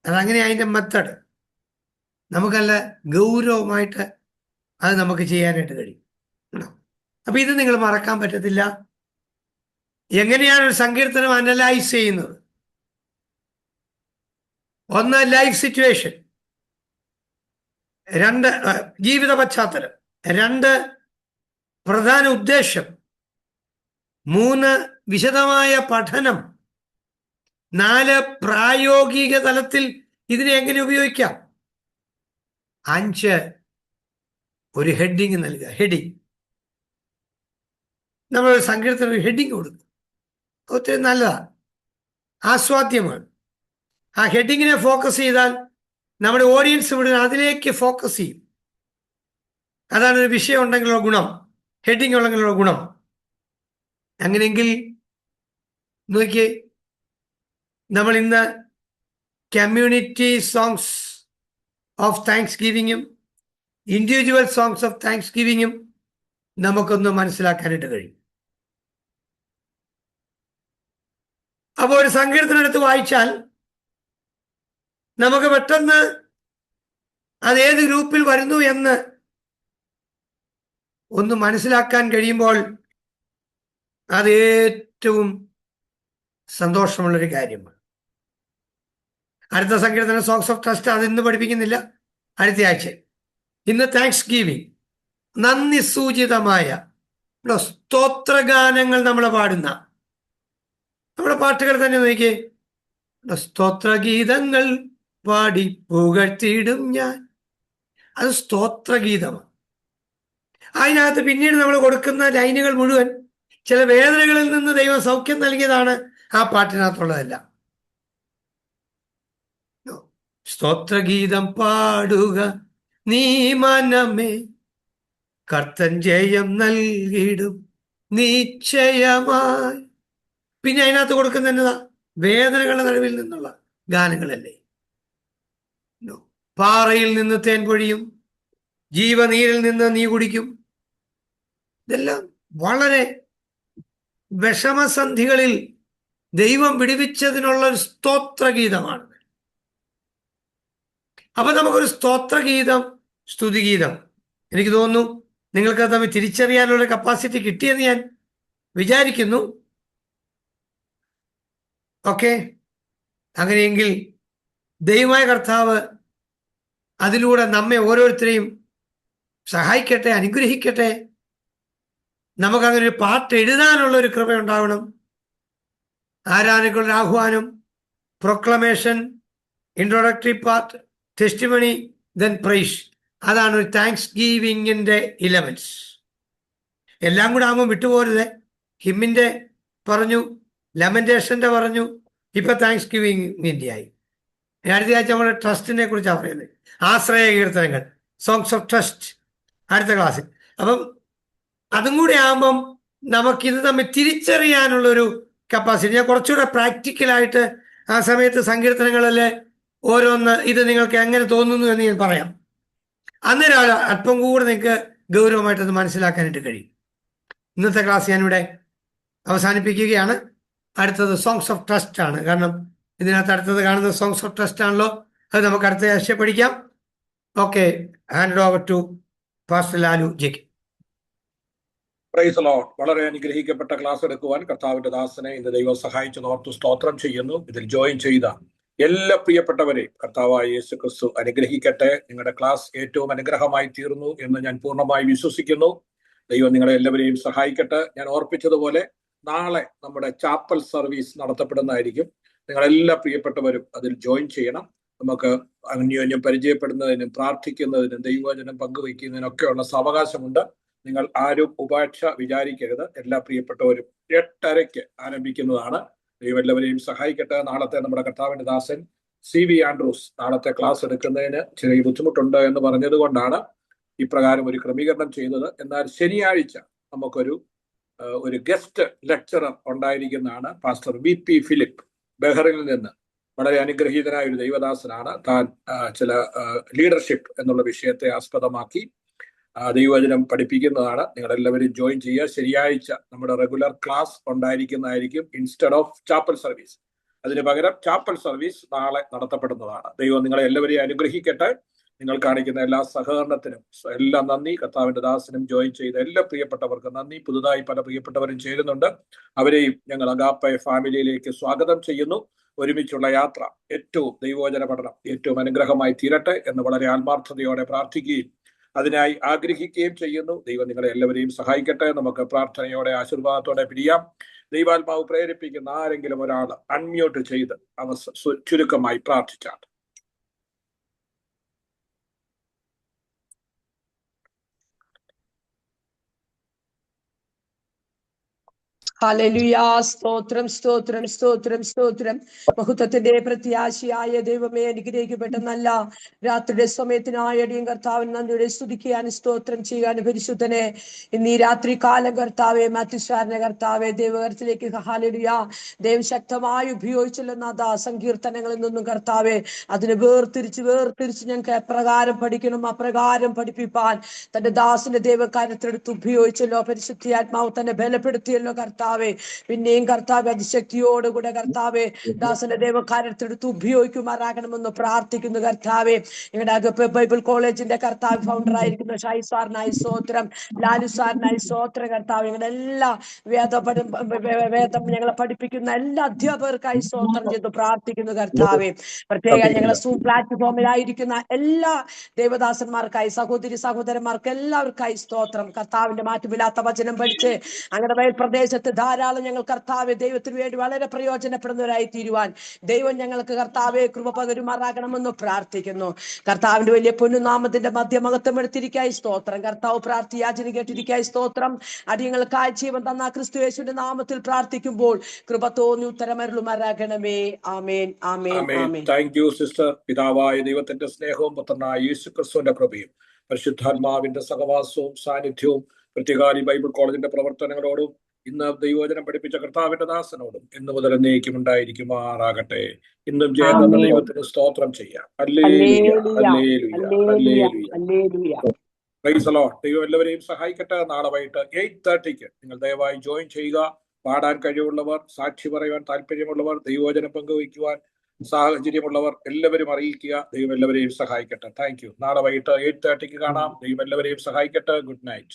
അതങ്ങനെ അതിൻ്റെ മെത്തഡ് നമുക്കല്ല ഗൗരവമായിട്ട് അത് നമുക്ക് ചെയ്യാനായിട്ട് കഴിയും. അപ്പൊ ഇത് നിങ്ങൾ മറക്കാൻ പറ്റത്തില്ല. എങ്ങനെയാണ് ഒരു സങ്കീർത്തനം അനലൈസ് ചെയ്യുന്നത്? 1 ലൈഫ് സിറ്റുവേഷൻ, 2 ജീവിത പശ്ചാത്തലം, 2 പ്രധാന ഉദ്ദേശം, 3 വിശദമായ പഠനം, 4 പ്രായോഗിക തലത്തിൽ ഇതിനെ എങ്ങനെ ഉപയോഗിക്കാം, 5 ഒരു ഹെഡിങ് നൽകുക. ഹെഡിങ് നമ്മൾ സങ്കീർത്തനം ഒരു ഹെഡിങ് കൊടുക്കും, ഒത്തിരി നല്ലതാണ്, ആസ്വാദ്യമാണ്. ആ ഹെഡിങ്ങിനെ ഫോക്കസ് ചെയ്താൽ നമ്മുടെ ഓഡിയൻസ് മുഴുവൻ അതിലേക്ക് ഫോക്കസ് ചെയ്യും. അതാണ് ഒരു വിഷയം ഉണ്ടെങ്കിലുള്ള ഗുണം, ഹെഡിങ് ഉണ്ടെങ്കിലുള്ള ഗുണം. അങ്ങനെയെങ്കിൽ നോക്കിയേ, നമ്മൾ ഇന്ന് കമ്മ്യൂണിറ്റി സോങ്സ് ഓഫ് താങ്ക്സ് ഗിവിങ്ങും ഇൻഡിവിജ്വൽ സോങ്സ് ഓഫ് താങ്ക്സ് ഗിവിങ്ങും നമുക്കൊന്ന് മനസ്സിലാക്കാനായിട്ട് കഴിയും. അപ്പോൾ ഒരു സങ്കീർത്തനം എടുത്ത് വായിച്ചാൽ നമുക്ക് പെട്ടെന്ന് അത് ഏത് ഗ്രൂപ്പിൽ വരുന്നു എന്ന് ഒന്ന് മനസ്സിലാക്കാൻ കഴിയുമ്പോൾ അത് ഏറ്റവും സന്തോഷമുള്ളൊരു കാര്യമാണ്. അടുത്ത സങ്കീർത്തനം സോങ്സ് ഓഫ് ട്രസ്റ്റ്, അത് ഇന്ന് പഠിപ്പിക്കുന്നില്ല, അടുത്ത ആഴ്ച. ഇന്ന് താങ്ക്സ് ഗിവിംഗ്, നന്ദി സൂചിതമായ സ്തോത്രഗാനങ്ങൾ നമ്മൾ പാടുന്ന നമ്മുടെ പാട്ടുകൾ തന്നെ നോക്കിയേ. സ്തോത്രഗീതങ്ങൾ പാടി പുകഴ്ത്തിയിടും ഞാൻ, അത് സ്തോത്രഗീതമാണ്. അതിനകത്ത് പിന്നീട് നമ്മൾ കൊടുക്കുന്ന ലൈനുകൾ മുഴുവൻ ചില വേദനകളിൽ നിന്ന് ദൈവം സൗഖ്യം നൽകിയതാണ് ആ പാട്ടിനകത്തുള്ളതല്ല. സ്തോത്രഗീതം പാടുക നീ മനമേ, കർത്തൻ ജയം നൽകിയിടും നിശ്ചയമായി. പിന്നെ അതിനകത്ത് കൊടുക്കുന്ന എന്നതാ, വേദനകളുടെ നടുവിൽ നിന്നുള്ള ഗാനങ്ങളല്ലേ. പാറയിൽ നിന്ന് തേൻ പൊഴിയും, ജീവനീരിൽ നിന്ന് നീ കുടിക്കും. ഇതെല്ലാം വളരെ വിഷമസന്ധികളിൽ ദൈവം വിടുവിച്ചതിനുള്ള ഒരു സ്തോത്രഗീതമാണ്. അപ്പൊ നമുക്കൊരു സ്തോത്രഗീതം, സ്തുതിഗീതം, എനിക്ക് തോന്നുന്നു നിങ്ങൾക്ക് തമ്മിൽ തിരിച്ചറിയാനുള്ള കപ്പാസിറ്റി കിട്ടിയെന്ന് ഞാൻ വിചാരിക്കുന്നു. ഓക്കെ, അങ്ങനെയെങ്കിൽ ദൈവമായ കർത്താവ് അതിലൂടെ നമ്മെ ഓരോരുത്തരെയും സഹായിക്കട്ടെ, അനുഗ്രഹിക്കട്ടെ. നമുക്കങ്ങനെ ഒരു പാർട്ട് എഴുതാനുള്ള ഒരു കൃപ ഉണ്ടാവണം. ആരാധനയ്ക്കുള്ള ആഹ്വാനം, proclamation, introductory part, testimony, then praise. അതാണ് ഒരു താങ്ക്സ് ഗീവിങ്ങിന്റെ ഇലമെന്റ്സ്. എല്ലാം കൂടെ ആകുമ്പോൾ വിട്ടുപോരുതേ. ഹിമ്മിന്റെ പറഞ്ഞു, ലെമന്റേഷന്റെ പറഞ്ഞു, ഇപ്പൊ താങ്ക്സ് ഗിവിങ്ങിന്റെ ആയി. അടുത്ത ആഴ്ച നമ്മുടെ ട്രസ്റ്റിനെ കുറിച്ചാണ് പറയുന്നത്. ആശ്രയ കീർത്തനങ്ങൾ, സോങ്സ് ഓഫ് ട്രസ്റ്റ്, അടുത്ത ക്ലാസ്സിൽ. അപ്പം അതും കൂടി ആകുമ്പം നമുക്കിത് തമ്മിൽ തിരിച്ചറിയാനുള്ളൊരു കപ്പാസിറ്റി. ഞാൻ കുറച്ചുകൂടെ പ്രാക്ടിക്കലായിട്ട് ആ സമയത്ത് സങ്കീർത്തനങ്ങളിലെ ഓരോന്ന് ഇത് നിങ്ങൾക്ക് എങ്ങനെ തോന്നുന്നു എന്ന് ഞാൻ പറയാം. അന്നേരം അല്പം കൂടെ നിങ്ങൾക്ക് ഗൗരവമായിട്ടത് മനസ്സിലാക്കാനായിട്ട് കഴിയും. ഇന്നത്തെ ക്ലാസ് ഞാനിവിടെ അവസാനിപ്പിക്കുകയാണ്. അടുത്തത് സോങ്സ് ഓഫ് ട്രസ്റ്റ് ആണ്. കാരണം ഇതിനകത്ത് അടുത്തത് കാണുന്നത് സോങ്സ് ഓഫ് ട്രസ്റ്റ് ആണല്ലോ. അത് നമുക്ക് അടുത്ത ആഴ്ച പഠിക്കാം. Okay, hand over to pastor Lalu ജെക്ക്. Praise the Lord. വളരെ അനുഗ്രഹിക്കപ്പെട്ട ക്ലാസ് എടുക്കുവാൻ കർത്താവിന്റെ ദാസനെ ഇന്ന് ദൈവം സഹായിച്ചത് ഓർത്ത് സ്തോത്രം ചെയ്യുന്നു. ഇതിൽ ജോയിൻ ചെയ്ത എല്ലാ പ്രിയപ്പെട്ടവരെയും കർത്താവായ യേശു ക്രിസ്തു അനുഗ്രഹിക്കട്ടെ. നിങ്ങളുടെ ക്ലാസ് ഏറ്റവും അനുഗ്രഹമായി തീർന്നു എന്ന് ഞാൻ പൂർണ്ണമായി വിശ്വസിക്കുന്നു. ദൈവം നിങ്ങളെ എല്ലാവരെയും സഹായിക്കട്ടെ. ഞാൻ ഓർപ്പിച്ചതുപോലെ നാളെ നമ്മുടെ ചാപ്പൽ സർവീസ് നടത്തപ്പെടുന്നതായിരിക്കും. നിങ്ങളെല്ലാ പ്രിയപ്പെട്ടവരും അതിൽ ജോയിൻ ചെയ്യണം. നമുക്ക് അന്യോന്യം പരിചയപ്പെടുന്നതിനും പ്രാർത്ഥിക്കുന്നതിനും ദൈവവചനം പങ്കുവയ്ക്കുന്നതിനൊക്കെയുള്ള സാവകാശമുണ്ട്. നിങ്ങൾ ആരും ഉപാക്ഷ വിചാരിക്കരുത്. എല്ലാ പ്രിയപ്പെട്ടവരും 8:30 ആരംഭിക്കുന്നതാണ്. ദൈവം എല്ലാവരെയും സഹായിക്കട്ടെ. നാളത്തെ നമ്മുടെ കർത്താവിന്റെ ദാസൻ CV ആൻഡ്രൂസ് നാളത്തെ ക്ലാസ് എടുക്കുന്നതിന് ചെറിയ ബുദ്ധിമുട്ടുണ്ട് എന്ന് പറഞ്ഞത് കൊണ്ടാണ് ഇപ്രകാരം ഒരു ക്രമീകരണം ചെയ്തത്. എന്നാൽ ശനിയാഴ്ച നമുക്കൊരു ഗസ്റ്റ് ലെക്ചറർ ഉണ്ടായിരിക്കുന്നതാണ്. പാസ്റ്റർ VP ഫിലിപ്പ് ബഹ്റിനിൽ നിന്ന്. വളരെ അനുഗ്രഹീതനായ ഒരു ദൈവദാസനാണ്. താൻ ചില ലീഡർഷിപ്പ് എന്നുള്ള വിഷയത്തെ ആസ്പദമാക്കി ദൈവവചനം പഠിപ്പിക്കുന്നതാണ്. നിങ്ങളെല്ലാവരും ജോയിൻ ചെയ്യുക. ശനിയാഴ്ച നമ്മുടെ റെഗുലർ ക്ലാസ് ഉണ്ടായിരിക്കുന്നതായിരിക്കും ഇൻസ്റ്റെഡ് ഓഫ് ചാപ്പൽ സർവീസ്. അതിന് പകരം ചാപ്പൽ സർവീസ് നാളെ നടത്തപ്പെടുന്നതാണ്. ദൈവം നിങ്ങളെ എല്ലാവരെയും അനുഗ്രഹിക്കട്ടെ. നിങ്ങൾ കാണിക്കുന്ന എല്ലാ സഹകരണത്തിനും എല്ലാം നന്ദി. കർത്താവിന്റെ ദാസനും ജോയിൻ ചെയ്ത എല്ലാ പ്രിയപ്പെട്ടവർക്കും നന്ദി. പുതുതായി പല പ്രിയപ്പെട്ടവരും ചേരുന്നുണ്ട്. അവരെയും ഞങ്ങൾ അഗാപ്പെ ഫാമിലിയിലേക്ക് സ്വാഗതം ചെയ്യുന്നു. ഒരുമിച്ചുള്ള യാത്ര ഏറ്റവും ദൈവവചന പഠനം ഏറ്റവും അനുഗ്രഹമായി തീരട്ടെ എന്ന് വളരെ ആത്മാർത്ഥതയോടെ പ്രാർത്ഥിക്കുകയും അതിനായി ആഗ്രഹിക്കുകയും ചെയ്യുന്നു. ദൈവം നിങ്ങളെ എല്ലാവരെയും സഹായിക്കട്ടെ. നമുക്ക് പ്രാർത്ഥനയോടെ ആശീർവാദത്തോടെ പിരിയാം. ദൈവാത്മാവ് പ്രേരിപ്പിക്കുന്ന ആരെങ്കിലും ഒരാൾ അൺമ്യൂട്ട് ചെയ്ത് ചുരുക്കമായി പ്രാർത്ഥിച്ചാൽ. ഹല്ലേലൂയ. സ്തോത്രം സ്തോത്രം സ്തോത്രം സ്തോത്രം. മഹത്വത്തിന്റെ പ്രത്യാശയായ ദൈവമേ, അനുഗ്രഹിക്കപ്പെട്ട നല്ല രാത്രിയുടെ സമയത്തിനായ അടിയും കർത്താവിന് നന്ദിയുടെ സ്തുതിക്കാനും സ്തോത്രം ചെയ്യാനും പരിശുദ്ധനെ ഇന്ന് ഈ രാത്രി കാലം കർത്താവെ മാത്യുസാരനെ കർത്താവെ ദൈവകരത്തിലേക്ക് ഹല്ലേലൂയ ദൈവം ശക്തമായി ഉപയോഗിച്ചില്ലെന്ന സങ്കീർത്തനങ്ങളിൽ നിന്നും കർത്താവെ അതിനെ വേർതിരിച്ച് ഞങ്ങൾക്ക് എപ്രകാരം പഠിക്കണം അപ്രകാരം പഠിപ്പിപ്പാൻ തന്റെ ദാസന്റെ ദൈവകാര്യത്തിലെടുത്ത് ഉപയോഗിച്ചല്ലോ. പരിശുദ്ധിയാത്മാവ് തന്നെ ബലപ്പെടുത്തിയല്ലോ കർത്താവെ. പിന്നെയും കർത്താവ് അതിശക്തിയോടുകൂടെ കർത്താവെ ദാസന്റെ ദൈവകാര്യത്തിലെടുത്ത് ഉപയോഗിക്കുമാറാകണമെന്ന് പ്രാർത്ഥിക്കുന്നു കർത്താവെ. ഞങ്ങളുടെ അഗപ്പെ ബൈബിൾ കോളേജിന്റെ കർത്താവ് ഫൗണ്ടർ ആയിരിക്കുന്ന ഷായി സാറിനായി സ്തോത്രം, ലാലു സാറിനായി സ്തോത്രം കർത്താവ്. ഞങ്ങളുടെ എല്ലാ വേദം ഞങ്ങളെ പഠിപ്പിക്കുന്ന എല്ലാ അധ്യാപകർക്കായി സ്തോത്രം ചെയ്ത് പ്രാർത്ഥിക്കുന്നു കർത്താവെ. പ്രത്യേകം ഞങ്ങളെ സൂം പ്ലാറ്റ്ഫോമിലായിരിക്കുന്ന എല്ലാ ദേവദാസന്മാർക്കായി സഹോദരി സഹോദരന്മാർക്ക് എല്ലാവർക്കായി സ്തോത്രം. കർത്താവിന്റെ മാറ്റമില്ലാത്ത വചനം പഠിച്ച് അങ്ങനെ വയൽ പ്രദേശത്ത് ധാരാളം ഞങ്ങൾ കർത്താവെ ദൈവത്തിന് വേണ്ടി വളരെ പ്രയോജനപ്പെടുന്നവരായി തീരുവാൻ ദൈവം ഞങ്ങൾക്ക് കർത്താവെ കൃപ പകരുമാറാകണമെന്ന് പ്രാർത്ഥിക്കുന്നു. കർത്താവിന്റെ വലിയ പൊന്നുനാമത്തിന്റെ മധ്യമകത്വം എടുത്തിരിക്കായി സ്തോത്രം. കർത്താവ് പ്രാർത്ഥി യാചന കേട്ടിരിക്കായി സ്തോത്രം. അടിയങ്ങൾക്കായി ജീവൻ തന്ന ക്രിസ്തു യേശുവിന്റെ നാമത്തിൽ പ്രാർത്ഥിക്കുമ്പോൾ കൃപ തോന്നി ഉത്തരമരുളുമാറാകണമേ. ആമേൻ ആമേൻ ആമേൻ. Thank you sister. പിതാവായ ദൈവത്തിന്റെ സ്നേഹവും പുത്രനായ യേശു ക്രിസ്തുവിന്റെ കൃപയും പരിശുദ്ധാത്മാവിന്റെ സഹവാസവും സാന്നിധ്യവും പ്രത്യേകാലി ബൈബിൾ കോളേജിന്റെ പ്രവർത്തനങ്ങളോടും ഇന്ന് ദൈവവചനം പഠിപ്പിച്ച കർത്താവിന്റെ ദാസനോടും ഇന്ന് മുതൽ എന്നേക്കും ഉണ്ടായിരിക്കുമാറാകട്ടെ. ഇന്നും ജയതന്ന ദൈവത്തിന് സ്തോത്രം ചെയ്യാം. Hallelujah hallelujah hallelujah. Price the Lord. ദൈവം എല്ലാവരെയും സഹായിക്കട്ടെ. നാളെ വൈകിട്ട് 8:30 നിങ്ങൾ ദയവായി ജോയിൻ ചെയ്യുക. പാടാൻ കഴിവുള്ളവർ, സാക്ഷി പറയുവാൻ താല്പര്യമുള്ളവർ, ദൈവവചനം പങ്കുവയ്ക്കുവാൻ സാഹചര്യമുള്ളവർ എല്ലാവരും അറിയിക്കുക. ദൈവം എല്ലാവരെയും സഹായിക്കട്ടെ. Thank you. നാളെ വൈകിട്ട് 8:30 കാണാം. ദൈവം എല്ലാവരെയും സഹായിക്കട്ടെ. Good night.